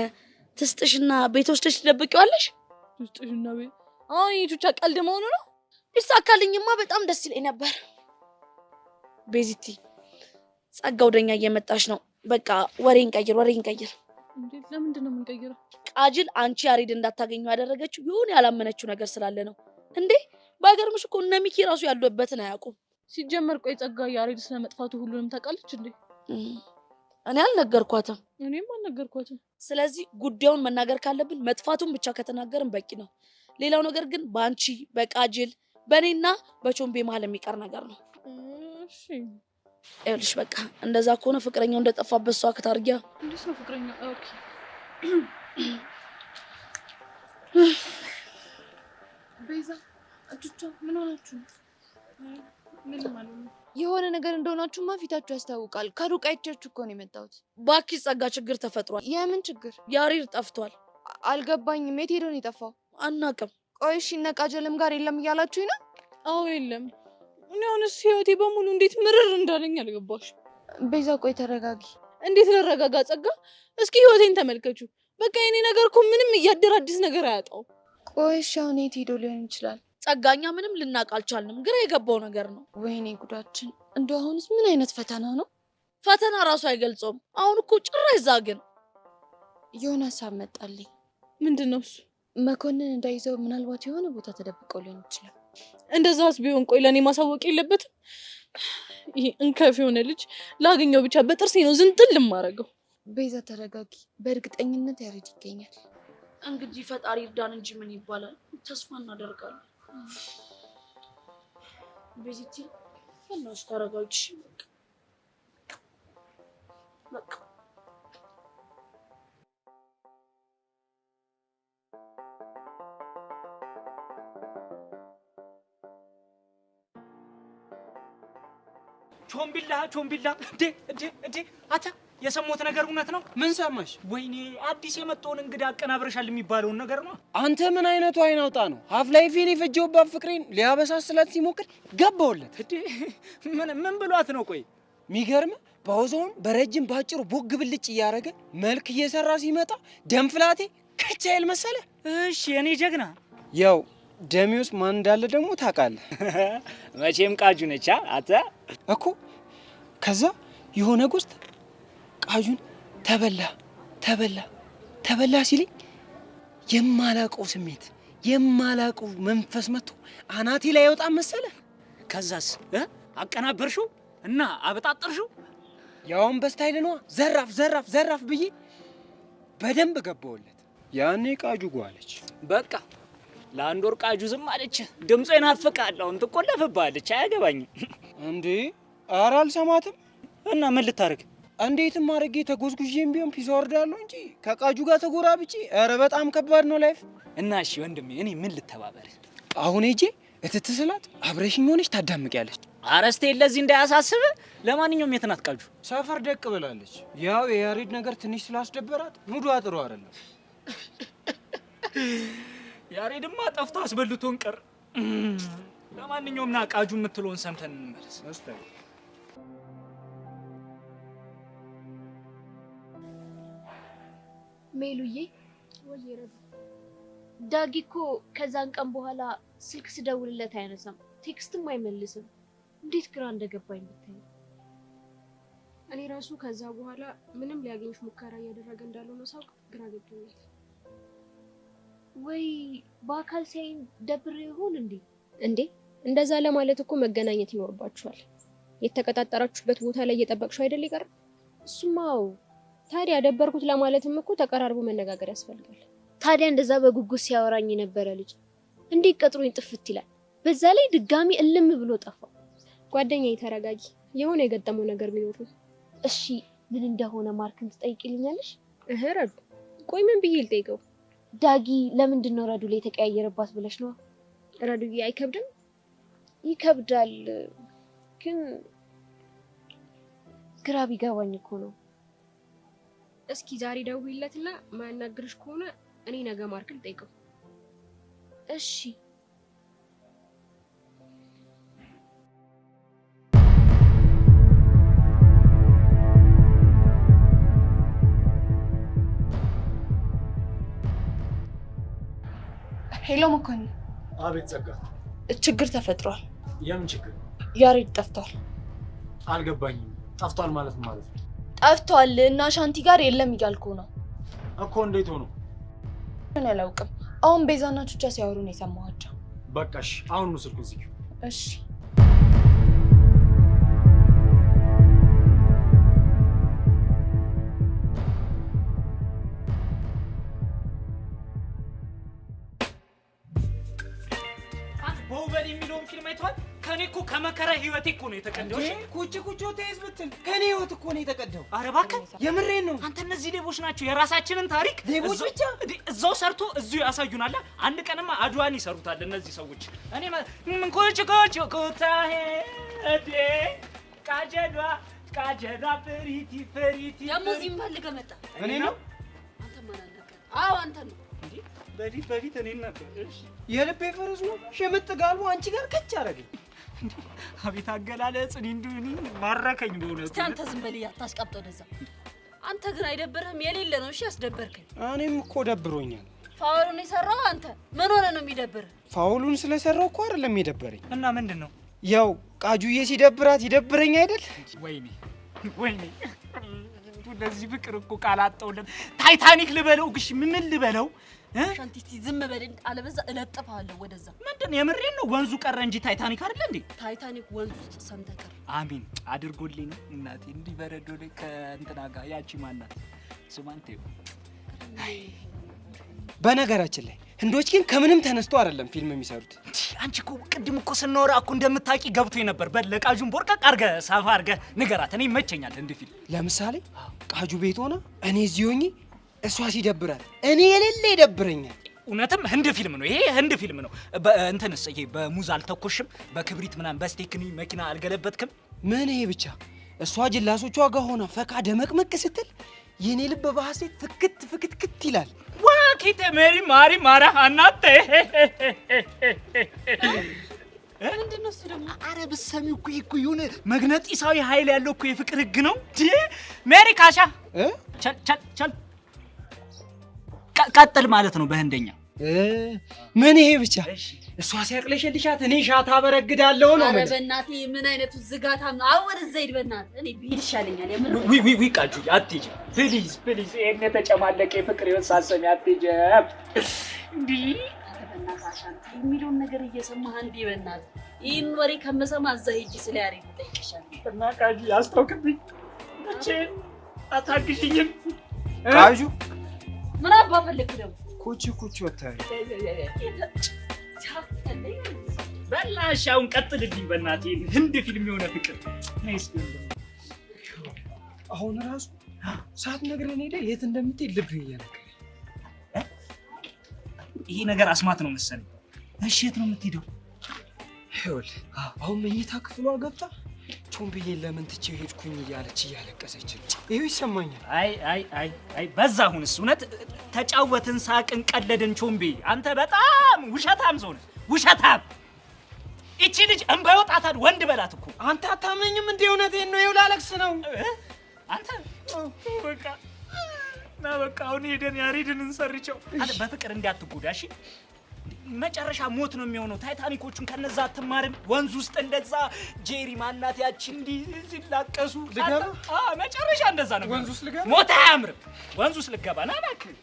ትስጥሽና ቤት ወስደሽ ትደብቂዋለሽ። ትስጥሽና ቤት አሁን ይቱቻ ቀልድ መሆኑ ነው። ቢሳካልኝማ በጣም ደስ ይለኝ ነበር። ቤዚቲ ጸጋ ወደኛ እየመጣች ነው። በቃ ወሬን ቀይር። እንዴ ለምንድን ነው የምንቀይረው? ቃጅል አንቺ ያሬድ እንዳታገኙ ያደረገችው የሆነ ያላመነችው ነገር ስላለ ነው። እንዴ ባይገርምሽ እኮ እነ ሚኪ ራሱ ያሉበትን አያውቁም። ሲጀመር ቆይ ጸጋ ያሬድ ስለመጥፋቱ ሁሉንም ታውቃለች እንዴ? እኔ አልነገርኳትም። እኔም አልነገርኳትም። ስለዚህ ጉዳዩን መናገር ካለብን መጥፋቱን ብቻ ከተናገርን በቂ ነው። ሌላው ነገር ግን በአንቺ በቃጅል በእኔና በቾምቤ መሀል የሚቀር ነገር ነው። እሺ ይኸውልሽ በቃ እንደዛ ከሆነ ፍቅረኛው እንደጠፋበት ሰው አክታርጊያ። እንዴት ነው ፍቅረኛው? ኦኬ ቤዛ እቱቻ ምን ሆናችሁ? ምን ማለት ነው? የሆነ ነገር እንደሆናችሁማ ፊታችሁ ያስታውቃል። ከሩቅ አይቻችሁ እኮ ነው የመጣሁት። ባኪ ጸጋ ችግር ተፈጥሯል። የምን ችግር? ያሬድ ጠፍቷል። አልገባኝም። የት ሄዶ ነው የጠፋው? አናውቅም። ቆይ እሺ እነ ቃጀልም ጋር የለም እያላችሁኝ ነው? አዎ የለም። እኔ አሁንስ ህይወቴ በሙሉ እንዴት ምርር እንዳለኝ አልገባሽ። ቤዛ ቆይ ተረጋጊ። እንዴት ልረጋጋ ጸጋ? እስኪ ህይወቴን ተመልከቹ። በቃ የኔ ነገር እኮ ምንም እያደረ አዲስ ነገር አያጣው። ቆይ እሺ አሁን የት ሄዶ ሊሆን ይችላል? ጸጋኛ ምንም ልናቅ አልቻልንም። ግራ የገባው ነገር ነው። ወይኔ ጉዳችን። እንደው አሁንስ ምን አይነት ፈተና ነው? ፈተና ራሱ አይገልጸውም። አሁን እኮ ጭራሽ ዛግን። የሆነ ሀሳብ መጣልኝ። ምንድነው እሱ? መኮንን እንዳይዘው ምናልባት የሆነ ቦታ ተደብቀው ሊሆን ይችላል። እንደዛስ ቢሆን ቆይ ለኔ ማሳወቅ የለበትም? ይሄ እንከፍ የሆነ ልጅ ላገኘው ብቻ በጥርሴ ነው ዝንጥል የማደርገው። ቤዛ ተረጋጊ። በእርግጠኝነት ያሬድ ይገኛል። እንግዲህ ፈጣሪ እርዳን እንጂ ምን ይባላል። ተስፋ እናደርጋለን። ቤዚቲ እናስ ተረጋጊ። በቃ ቾምቢላ እንዴ አታ የሰሞት ነገር እውነት ነው? ምን ሰማሽ? ወይኔ አዲስ የመጣውን እንግዳ አቀናብረሻል የሚባለውን ነገር ነው። አንተ ምን አይነቱ አይን አውጣ ነው? ሀፍ ላይፌን የፈጀውባት ፍቅሬን ሊያበሳስላት ሲሞክር ገባውለት። ምን ብሏት ነው? ቆይ ሚገርም ፓውዛውን በረጅም ባጭሩ ቦግ ብልጭ እያደረገ መልክ እየሰራ ሲመጣ ደምፍላቴ ከቻይል መሰለ። እሺ የኔ ጀግና፣ ያው ደሚውስ ማን እንዳለ ደግሞ ታውቃለህ። መቼም ቃጁ ነቻ አታ እኮ ከዛ የሆነ ጉስት ቃጁን ተበላ ሲልኝ የማላቀው ስሜት የማላቀው መንፈስ መጥቶ አናቴ ላይ ያወጣ መሰለ። ከዛስ አቀናበርሽው እና አበጣጠርሽው? ያውን በስታይል ነው ዘራፍ ብዬ በደንብ ገባውለት። ያኔ ቃጁ ጓለች። በቃ ለአንድ ወር ቃጁ ዝም አለች። ድምጿ ይናፍቃል። አሁን ትቆለፍባለች። አያገባኝም እንዴ? ኧረ አልሰማትም። እና ምን ልታረግ? እንዴትም አድርጌ ተጎዝጉዤም ቢሆን ፒዛ ወርዳለሁ እንጂ ከቃጁ ጋር ተጎራብጬ፣ ኧረ በጣም ከባድ ነው ላይፍ። እና እሺ ወንድሜ እኔ ምን ልተባበር? አሁን ሄጄ እትትስላት አብረሽኝ ሆነሽ ታዳምቂያለሽ። አረስቴ ለዚህ እንዳያሳስብ። ለማንኛውም የት ናት ቃጁ? ሰፈር ደቅ ብላለች። ያው የያሬድ ነገር ትንሽ ስላስደበራት ሙዷ ጥሩ አይደለም። ያሬድማ ጠፍቶ አስበልቶን ቀር። ለማንኛውም ና ቃጁ የምትለውን ሰምተን እንመለስ። ሜሉዬ ወይረዱ ዳጊ እኮ ከዛን ቀን በኋላ ስልክ ስደውልለት አያነሳም፣ ቴክስትም አይመልስም። እንዴት ግራ እንደገባኝ ብታይ። እኔ ራሱ ከዛ በኋላ ምንም ሊያገኝሽ ሙከራ እያደረገ እንዳልሆነ ሳውቅ ግራ ገብቶኛል። ወይ በአካል ሳይን ደብሬ ይሆን እንዴ? እንደዛ ለማለት እኮ መገናኘት ይኖርባችኋል። የተቀጣጠራችሁበት ቦታ ላይ እየጠበቅሽው አይደል ይቀር? እሱማው ታዲያ ደበርኩት ለማለትም እኮ ተቀራርቦ መነጋገር ያስፈልጋል። ታዲያ እንደዛ በጉጉት ሲያወራኝ የነበረ ልጅ እንዴት ቀጥሮኝ ጥፍት ይላል? በዛ ላይ ድጋሚ እልም ብሎ ጠፋ። ጓደኛዬ ተረጋጊ፣ የሆነ የገጠመው ነገር ቢኖር ነው። እሺ ምን እንደሆነ ማርክን ትጠይቂልኛለሽ? ረዱ ቆይ ምን ብዬ ልጠይቀው? ዳጊ ለምንድን ነው ረዱ ላይ የተቀያየረባት ብለሽ ነው? ረዱዬ አይከብድም? ይከብዳል፣ ግን ግራ ቢገባኝ እኮ ነው። እስኪ ዛሬ ደውይለትና ማያናግርሽ ከሆነ እኔ ነገ ማርክን ልጠይቀው። እሺ ሄሎ መኮንን። አቤት ጸጋ። ችግር ተፈጥሯል። የምን ችግር? ያሬድ ጠፍቷል። አልገባኝም። ጠፍቷል ማለት ነው? ጠፍቷል እና ሻንቲ ጋር የለም እያልኩ ነው እኮ። እንዴት ሆኖ? ምን አላውቅም። አሁን ቤዛና ቹቻ ሲያወሩ ነው የሰማኋቸው። በቃ እሺ፣ አሁን ነው ስልኩን ዝጊው። እሺ በውበል የሚለውን ፊልም አይተዋል? ከኔ እኮ ከመከራ ህይወቴ እኮ ነው የተቀደው። እሺ ኩቺ ተይዝ ብትል ከኔ ህይወት እኮ ነው የተቀደው። ኧረ እባክህ የምሬን ነው። አንተ እነዚህ ሌቦች ናቸው የራሳችንን ታሪክ ሌቦች ብቻ እዛው ሰርቶ እዚሁ ያሳዩናል። አንድ ቀንማ አድዋን ይሰሩታል እነዚህ ሰዎች። እኔ ምን ኩታሄ እዴ ቃጀዷ ፍሪቲ ደግሞ እዚህ ፈልገህ መጣ። እኔ ነው? አንተ ማን አለከ? አዎ አንተ ነው። እንዴ በፊት እኔን ነበር። እሺ የልቤ ፈረስ ነው ሽምጥ ጋልቦ አንቺ ጋር ከች አደረገኝ። አቤት አገላለጽ እንዲሁ ማረከኝ በእውነቱ። እስቲ አንተ ዝም በል አታስቀብጠው ወደዛ። አንተ ግን አይደብርህም? የሌለ ነው እሺ ያስደበርከኝ። እኔም እኮ ደብሮኛል። ፋውሉን የሰራው አንተ ምን ሆነ ነው የሚደብርህ? ፋውሉን ስለሰራው እኮ አይደለም የደበረኝ። እና ምንድነው? ያው ቃጁዬ ሲደብራት ይደብረኝ አይደል? ወይኔ ለዚህ ፍቅር እኮ ቃል አጣውለት። ታይታኒክ ልበለው ግሽ ምን ልበለው? ሻንቲስቲ ዝም በል አለበዛ እለጥፋለሁ ወደዛ። ምንድን የምሬን ነው። ወንዙ ቀረ እንጂ ታይታኒክ አይደል እንዴ? ታይታኒክ ወንዙ ውስጥ ሰምተህ ቀረ። አሚን አድርጎልኝ እናቴ። እንዲህ በረዶ ላይ ከእንትና ጋር ያቺ ማናት ስማንቴ። በነገራችን ላይ ህንዶች ግን ከምንም ተነስቶ አይደለም ፊልም የሚሰሩት። አንቺ እኮ ቅድም እኮ ስናወራ እኮ እንደምታውቂ ገብቶኝ ነበር። በለቃጁን ቦርቀቅ አድርገህ ሳፋ አድርገህ ንገራት። እኔ ይመቸኛል ህንድ ፊልም። ለምሳሌ ቃጁ ቤት ሆና እኔ እዚህ ሆኜ እሷ ሲደብራት እኔ የሌለ ይደብረኛል። እውነትም ህንድ ፊልም ነው ይሄ፣ ህንድ ፊልም ነው። እንትንስ ይሄ በሙዝ አልተኮሽም፣ በክብሪት ምናምን በስቴክኒ መኪና አልገለበትክም። ምን ይሄ ብቻ እሷ ጅላሶቿ ጋር ሆና ፈካ ደመቅመቅ ስትል የኔ ልብ በሐሴት ፍክት ፍክትክት ይላል። ዋኪተ ሜሪ ማሪ ማራ አናተ ምንድነው እሱ ደግሞ? ኧረ ብትሰሚው እኮ የሆነ መግነጢሳዊ ኃይል ያለው እኮ የፍቅር ህግ ነው። ሜሪ ካሻ ቸል ቀጥል ማለት ነው በህንደኛ። ምን ይሄ ብቻ እሷ ሲያቅለሽልሻት እኔ ሻታ በረግዳለሁ ነው። ኧረ በእናትህ ምን አይነቱ ዝጋታም ነው? አሁን ወደዛ ሂድ በእናትህ። እኔ ብሄድ ይሻለኛል። ዊ ቃጁ አትሄጂ ፕሊዝ። ይሄን የተጨማለቀ የፍቅር ህይወት ሳሰሚ አትሄጂ እንዲህ በእናትህ የሚለውን ነገር እየሰማህ እንዴ? በእናትህ ይህን ወሬ ከመሰማ እዛ ሂጂ ስለ ያሬድ እጠይቅሻለሁ። እና ቃጁ አስታውቅብኝ እቺ አታግሽኝም? ቃጁ ምን አባ ፈለክ ደግሞ? ኩቺ ወጣይ በላሽ አሁን ቀጥልልኝ በእናትህ። ህንድ ፊልም የሆነ ፍቅር ነይስ። አሁን ራሱ ሳትነግረን ሄደ የት እንደምትሄድ ልብ እየነገረኝ። ይሄ ነገር አስማት ነው መሰለኝ። እሺ የት ነው የምትሄደው? ይኸውልህ አሁን መኝታ ክፍሏ ገብታ ቾምብዬ ለምን ትቼው ሄድኩኝ እያለች እያለቀሰች ነው። ይሄው ይሰማኛል። አይ በዛ። አሁንስ እውነት ተጫወትን፣ ሳቅን፣ ቀለድን። ቾምቤ አንተ በጣም ውሸታም ሰው ነህ፣ ውሸታም። እቺ ልጅ እንባ ይወጣታል። ወንድ በላት እኮ። አንተ አታምነኝም እንዴ? እውነቴን ነው። ይኸው ላለቅስ ነው። አንተ በቃ አሁን ሄደን ያሬድን እንሰርቸው። አንተ በፍቅር እንዳትጎዳ እሺ። መጨረሻ ሞት ነው የሚሆነው። ታይታኒኮቹን ከነዛ አትማርም። ወንዝ ውስጥ እንደዛ ጄሪ ማናት ያቺ እንዲህ ሲላቀሱ ልገባ። መጨረሻ እንደዛ ነው። ወንዝ ውስጥ ልገባ። ሞት አያምርም። ወንዝ ውስጥ ልገባ ና እባክህ።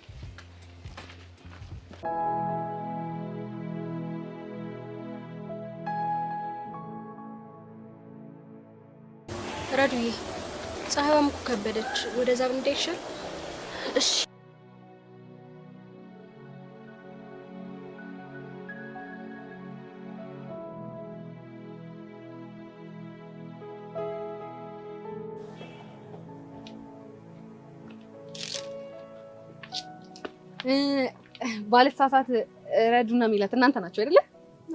ረዱዬ ፀሐይዋም እኮ ከበደች። ወደዛ ብንሄድ ይሻል? እሺ ባለሳሳት ረዱና ሚላት እናንተ ናችሁ አይደለ?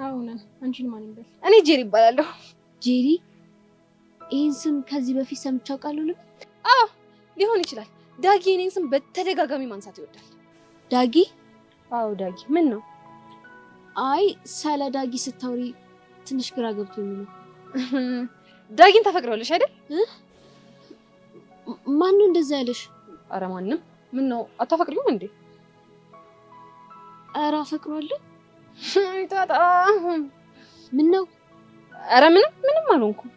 አዎ ነን። አንቺን ማን ይባል? እኔ ጄሪ እባላለሁ። ጄሪ? ይህን ስም ከዚህ በፊት ሰምቼ አውቃለሁ ልበል? አዎ ሊሆን ይችላል። ዳጊ እኔን ስም በተደጋጋሚ ማንሳት ይወዳል። ዳጊ? አዎ ዳጊ። ምን ነው? አይ ስለ ዳጊ ስታውሪ ትንሽ ግራ ገብቶኝ ነው። ዳጊን ታፈቅሪዋለሽ አይደል? ማን ነው እንደዛ ያለሽ? ኧረ ማንም። ምን ነው አታፈቅሪውም እንዴ? ኧረ አፈቅረዋለሁ። አይታጣ ምን ነው? ኧረ ምንም አልሆንኩም።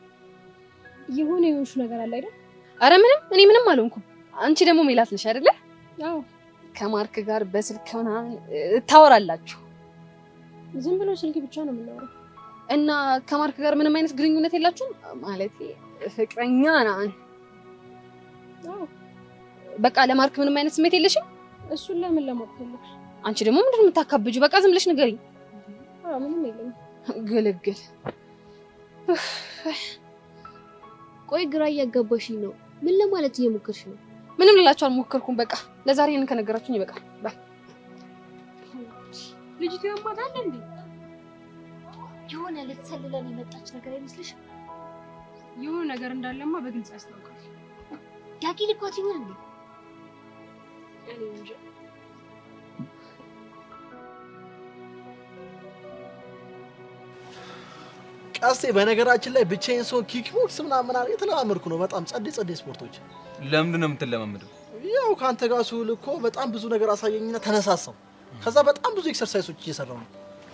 የሆነ የሆንሽው ነገር አለ አይደል? ኧረ እኔ ምንም አልሆንኩም። አንቺ ደግሞ ሜላት ነሽ አይደለ? አዎ። ከማርክ ጋር በስልክ ምናምን ታወራላችሁ? ዝም ብሎ ስልክ ብቻ ነው የምናወራው። እና ከማርክ ጋር ምንም አይነት ግንኙነት የላችሁም? ማለት ፍቅረኛ ናን? አዎ። በቃ ለማርክ ምንም አይነት ስሜት የለሽም? እሱን ለምን ለማወቅ ፈለግሽ? አንቺ ደግሞ ምንድን ነው የምታካብጁ? በቃ ዝም ብለሽ ንገሪኝ። አዎ ምንም የለም። ግልግል። ቆይ ግራ እያጋባሽኝ ነው። ምን ለማለት እየሞከርሽ ነው? ምንም ልላችሁ አልሞከርኩም። በቃ ለዛሬ ይሄንን ከነገራችሁኝ ይበቃል። ባይ። ልጅቱ ያማታል እንዴ? የሆነ ልትሰልለን የመጣች ነገር አይመስልሽም? የሆነ ነገር እንዳለማ በግልጽ ያስታውቃል። ዳጊ ልኳት ይሆን እንዴ? እኔ እንጃ። ቀስቴ በነገራችን ላይ ብቻዬን ሰው ኪክ ቦክስ ምናምን የተለማመድኩ ነው። በጣም ጸዴ ስፖርቶች። ለምንድን ነው የምትለማመደው? ያው ካንተ ጋር ስውል እኮ በጣም ብዙ ነገር አሳየኝና ተነሳሳው። ከዛ በጣም ብዙ ኤክሰርሳይሶች እየሰራው ነው።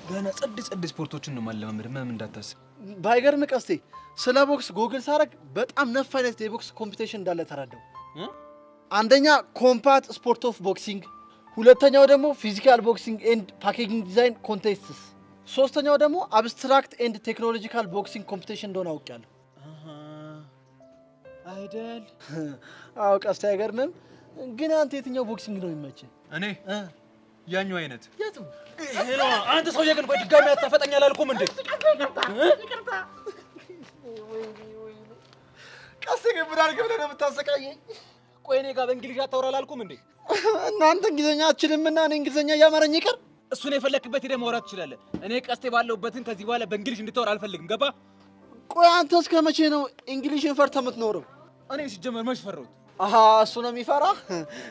ገና ጸዴ ስፖርቶችን ነው ማለማመድ። ምንም እንዳታስብ። ባይገርም ቀስቴ ስለ ቦክስ ጎግል ሳረግ በጣም ነፍ አይነት የቦክስ ኮምፒቲሽን እንዳለ ተረዳው። አንደኛ ኮምፓት ስፖርት ኦፍ ቦክሲንግ፣ ሁለተኛው ደግሞ ፊዚካል ቦክሲንግ ኤንድ ፓኬጂንግ ዲዛይን ኮንቴስትስ፣ ሶስተኛው ደግሞ አብስትራክት ኤንድ ቴክኖሎጂካል ቦክሲንግ ኮምፒቲሽን እንደሆነ አውቄያለሁ። አይደል? አዎ ቀስቴ አይገርምም? ግን አንተ የትኛው ቦክሲንግ ነው የሚመችህ? እኔ ያኛው አይነት የቱ? ሄሎ አንተ ሰውዬ ግን ቆይ ድጋሚ አታፈጠኝ አላልኩም እንዴ? ቀስቴ ግን ምን አድርገህ ብለህ ነው የምታሰቃየኝ? ቆይ እኔ ጋር በእንግሊዝ አታወራ አላልኩም እንዴ? እናንተ እንግሊዝኛ አትችልምና እኔ እንግሊዝኛ እያማረኝ ይቀር። እሱን የፈለክበት ሄደህ ማውራት ትችላለህ። እኔ ቀስቴ ባለሁበትን ከዚህ በኋላ በእንግሊዝ እንድታወራ አልፈልግም። ገባ? ቆይ አንተ እስከ መቼ ነው እንግሊዝን ፈርተህ የምትኖረው? እኔ ሲጀመር መች ፈራሁት? አሃ እሱ ነው የሚፈራ።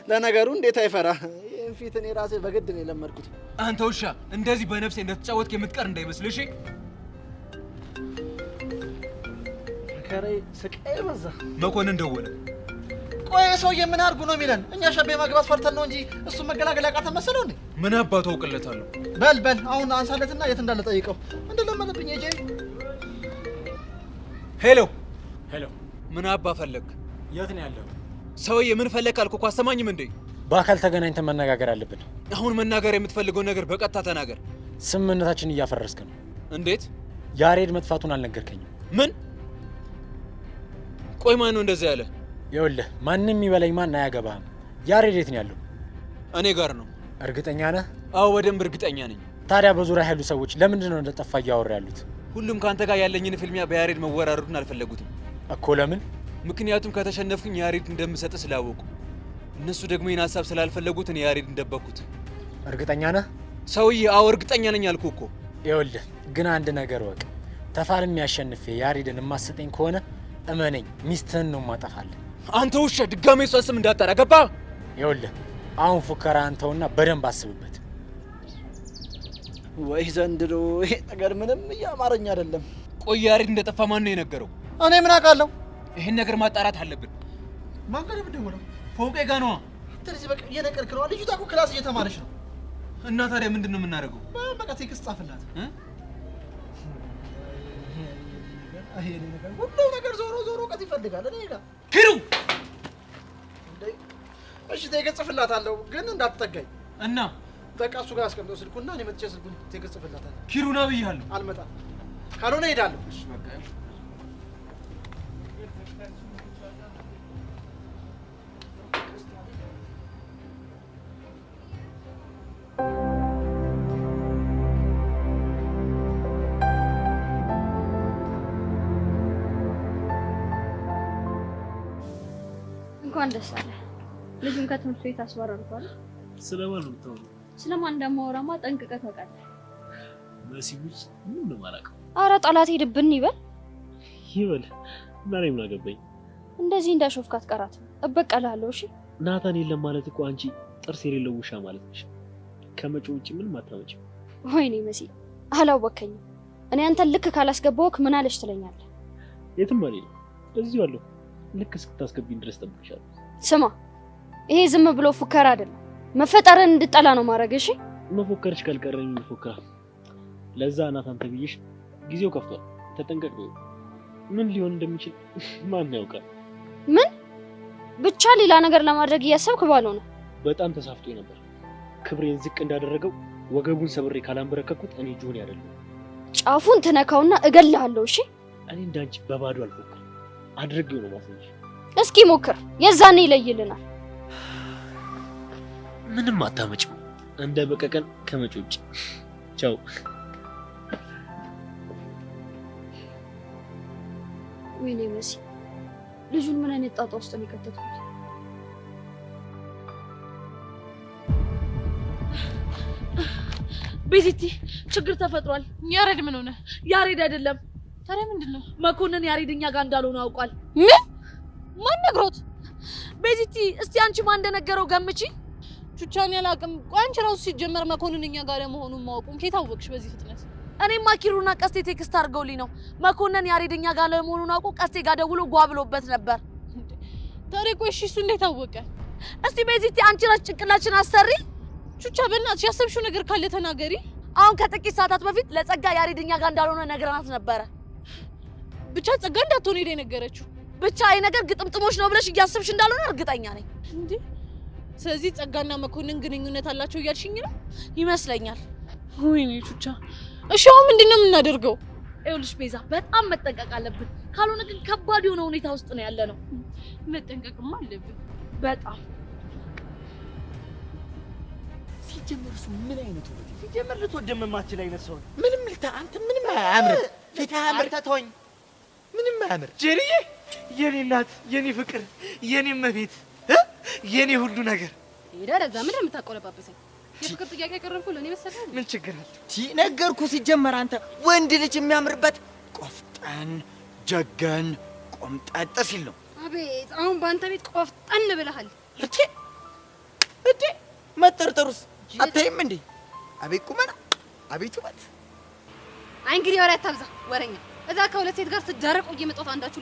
ለነገሩ እንዴት አይፈራ? ይሄን ፊት እኔ ራሴ በግድ ነው የለመድኩት። አንተ ውሻ እንደዚህ በነፍሴ እንደተጫወትክ የምትቀር እንዳይመስልሽ። ከሬ ስቃይ በዛ። መኮንን ደወለ። ቆይ ሰውዬ ምን አድርጉ ነው የሚለን? እኛ ሸቤ ማግባት ፈርተን ነው እንጂ እሱ መገላገል ያቃተን መሰለው እንዴ? ምን አባቱ አውቅለታለሁ። በል አሁን አንሳለትና የት እንዳለ ጠይቀው። እንደለመደብኝ እጄ። ሄሎ ምን አባ ፈለግ? የት ነው ያለው? ሰውዬ ምን ፈለግ አልኩ እኮ አሰማኝም እንዴ? በአካል ተገናኝተን መነጋገር አለብን። አሁን መናገር የምትፈልገው ነገር በቀጥታ ተናገር። ስምምነታችን እያፈረስክ ነው። እንዴት? ያሬድ መጥፋቱን አልነገርከኝም። ምን? ቆይ ማን ነው እንደዛ ያለ? ይኸውልህ ማንም የሚበላኝ ማን አያገባህም። ያሬድ የት ነው ያለው? እኔ ጋር ነው። እርግጠኛ ነህ? አዎ በደንብ እርግጠኛ ነኝ። ታዲያ በዙሪያ ያሉ ሰዎች ለምንድን ነው እንደጠፋ እያወሩ ያሉት? ሁሉም ካንተ ጋር ያለኝን ፍልሚያ በያሬድ መወራረዱን አልፈለጉትም እኮ። ለምን? ምክንያቱም ከተሸነፍኩኝ ያሬድ እንደምሰጥ ስላወቁ። እነሱ ደግሞ ይህን ሀሳብ ስላልፈለጉት እኔ ያሬድ እንደበኩት። እርግጠኛ ነህ? ሰውዬ አዎ እርግጠኛ ነኝ አልኩ እኮ። ይኸውልህ ግን አንድ ነገር ወቅ፣ ተፋልሜ ያሸንፌ ያሬድን የማሰጠኝ ከሆነ እመነኝ ሚስትህን ነው ማጠፋለህ። አንተ ውሻ ድጋሜ እሷን ስም እንዳጠራ ገባ? ይኸውልህ አሁን ፉከራ አንተውና በደንብ አስብበት። ወይ ዘንድሮ ይሄ ነገር ምንም እያማረኝ አይደለም። ቆይ ያሬድ እንደጠፋ ማን ነው የነገረው? እኔ ምን አውቃለሁ? ይሄን ነገር ማጣራት አለብን። ማን ጋር ብደውለው? ፎቄ ጋር ነዋ። ስለዚህ በቃ እየነቀልክ ነው። ልጅቷ እኮ ክላስ እየተማረች ነው። እና ታዲያ ምንድን ነው የምናደርገው? በቃ ቴክስት ጻፍላት። ይሄ ነገር ሁሉም ነገር ዞሮ እውቀት ይፈልጋል። እኔ ጋር ኪሩ እሺ ቴክስት ጽፍላታለሁ፣ ግን እንዳትጠጋኝ እና በቃ እሱ ጋር አስቀምጠው ስልኩና እኔ መጥቼ ስልኩን ቴክስት ጽፍላታለሁ። ኪሩ ና ብያለሁ። አልመጣም። ካልሆነ እሄዳለሁ። እሺ በቃ እንኳን ደስ አለ። ልጁን ከትምህርት ቤት አስባረርኳል። ስለማን ነው የምታወራው? ስለማን እንደማወራማ ጠንቅቀህ ታውቃለህ። መሲሙስ ምን ነው ማለት? ኧረ ጠላት ሄድብን ይበል ይበል። እና እኔ ምን አገባኝ? እንደዚህ እንዳሾፍክ አትቀራትም። እበቀልሃለሁ። እሺ ናታን የለም ማለት እኮ አንቺ ጥርስ የሌለው ውሻ ማለት ነሽ። ከመጪው ውጪ ምንም አታመጪም። ወይኔ መሲ አላወከኝም። እኔ አንተን ልክ ካላስገባሁክ ምን አለሽ ትለኛለህ? የትም አልሄድም። እዚሁ አለሁ። ልክ እስክታስገቢኝ ድረስ ጠብቅሻለሁ። ስማ ይሄ ዝም ብሎ ፉከራ አይደለም። መፈጠርን እንድጠላ ነው ማድረግ። እሺ መፎከርሽ ካልቀረኝ ፎከራ። ለዛ ናታን ተብዬሽ ጊዜው ከፍቷል። ተጠንቀቅ። ምን ሊሆን እንደሚችል ማን ያውቃል? ምን ብቻ ሌላ ነገር ለማድረግ እያሰብክ ባለው ነው። በጣም ተሳፍቶ ነበር። ክብሬን ዝቅ እንዳደረገው ወገቡን ሰብሬ ካላንበረከኩት እኔ ጆን አይደለም። ጫፉን ትነካውና እገልሃለሁ። እሺ እኔ እንዳንቺ በባዶ አልፎክርም። አድርጌው ነው ማሰንሽ። እስኪ ሞክር፣ የዛኔ ይለይልናል። ምንም አታመጭም። እንደ በቀቀን ከመጪ ውጭ። ቻው። ወይኔ መሲ ልጁን ምን አይነት ጣጣ ውስጥ ነው የከተትኩት? ቤዚቲ ችግር ተፈጥሯል። ያሬድ ምን ሆነ? ያሬድ አይደለም። ታዲያ ምንድነው? መኮንን ያሬድ እኛ ጋር እንዳልሆነ አውቋል። ምን? ማን ነግሮት? ቤዚቲ እስቲ አንቺ ማን እንደነገረው ገምቺ። ቹቻን ያላቅም። ቆይ አንቺ ራሱ ሲጀመር መኮንን እኛ ጋር ለመሆኑን ማወቁን ከየት አወቅሽ በዚህ ፍጥነት? እኔማ ኪሩና ቀስቴ ቴክስት አድርገውልኝ ነው መኮንን ያሬድኛ ጋር ለመሆኑን አውቆ ቀስቴ ጋር ደውሎ ጓ ብሎበት ነበር። ታዲያ ቆይ እሺ እሱ እንዴት አወቀ? እስቲ ቤዚቲ አንቺ ነሽ ጭንቅላችን አሰሪ። ቹቻ በእናትሽ ያሰብሽው ነገር ካለ ተናገሪ። አሁን ከጥቂት ሰዓታት በፊት ለጸጋ ያሬድኛ ጋር እንዳልሆነ ነግረናት ነበረ። ብቻ ጸጋ እንዳትሆን ሄደ የነገረችው። ብቻ ይሄ ነገር ግጥምጥሞች ነው ብለሽ እያሰብሽ እንዳልሆነ እርግጠኛ ነኝ። እንዴ ስለዚህ ጸጋና መኮንን ግንኙነት አላቸው እያልሽኝ ነው? ይመስለኛል። ወይኔ ቹቻ። እሺ አሁን ምንድነው የምናደርገው? ይኸውልሽ ቤዛ በጣም መጠንቀቅ አለብን። ካልሆነ ግን ከባድ የሆነ ሁኔታ ውስጥ ነው ያለ ነው። መጠንቀቅማ አለብን በጣም። ሲጀመር እሱ ምን አይነት ወደ ሲጀመር ልትወደም የማትችል አይነት ሰው ነው። ምንም አንተ ምንም አያምር ፊት አያምር። ተተወኝ። ምንም አያምር። ጀሪዬ የኔ እናት፣ የኔ ፍቅር፣ የኔ መቤት፣ የኔ ሁሉ ነገር ይደረዛ ምን የምታቆለባበሰኝ? የፍቅር ጥያቄ ያቀረብኩ ለኔ መሰለህ? ምን ችግር አለ? ነገርኩ። ሲጀመር አንተ ወንድ ልጅ የሚያምርበት ቆፍጠን ጀገን ቆምጠጥ ሲል ነው። አቤት አሁን በአንተ ቤት ቆፍጠን ብለሃል። እቴ መጠርጠሩስ አታይም እንዴ? አቤት ቁመና፣ አቤት ውበት። አይ እንግዲህ ወሬ አታብዛ ወሬኛ። እዛ ከሁለት ሴት ጋር ስትዳረቁ እየመጣሁ አንዳችሁ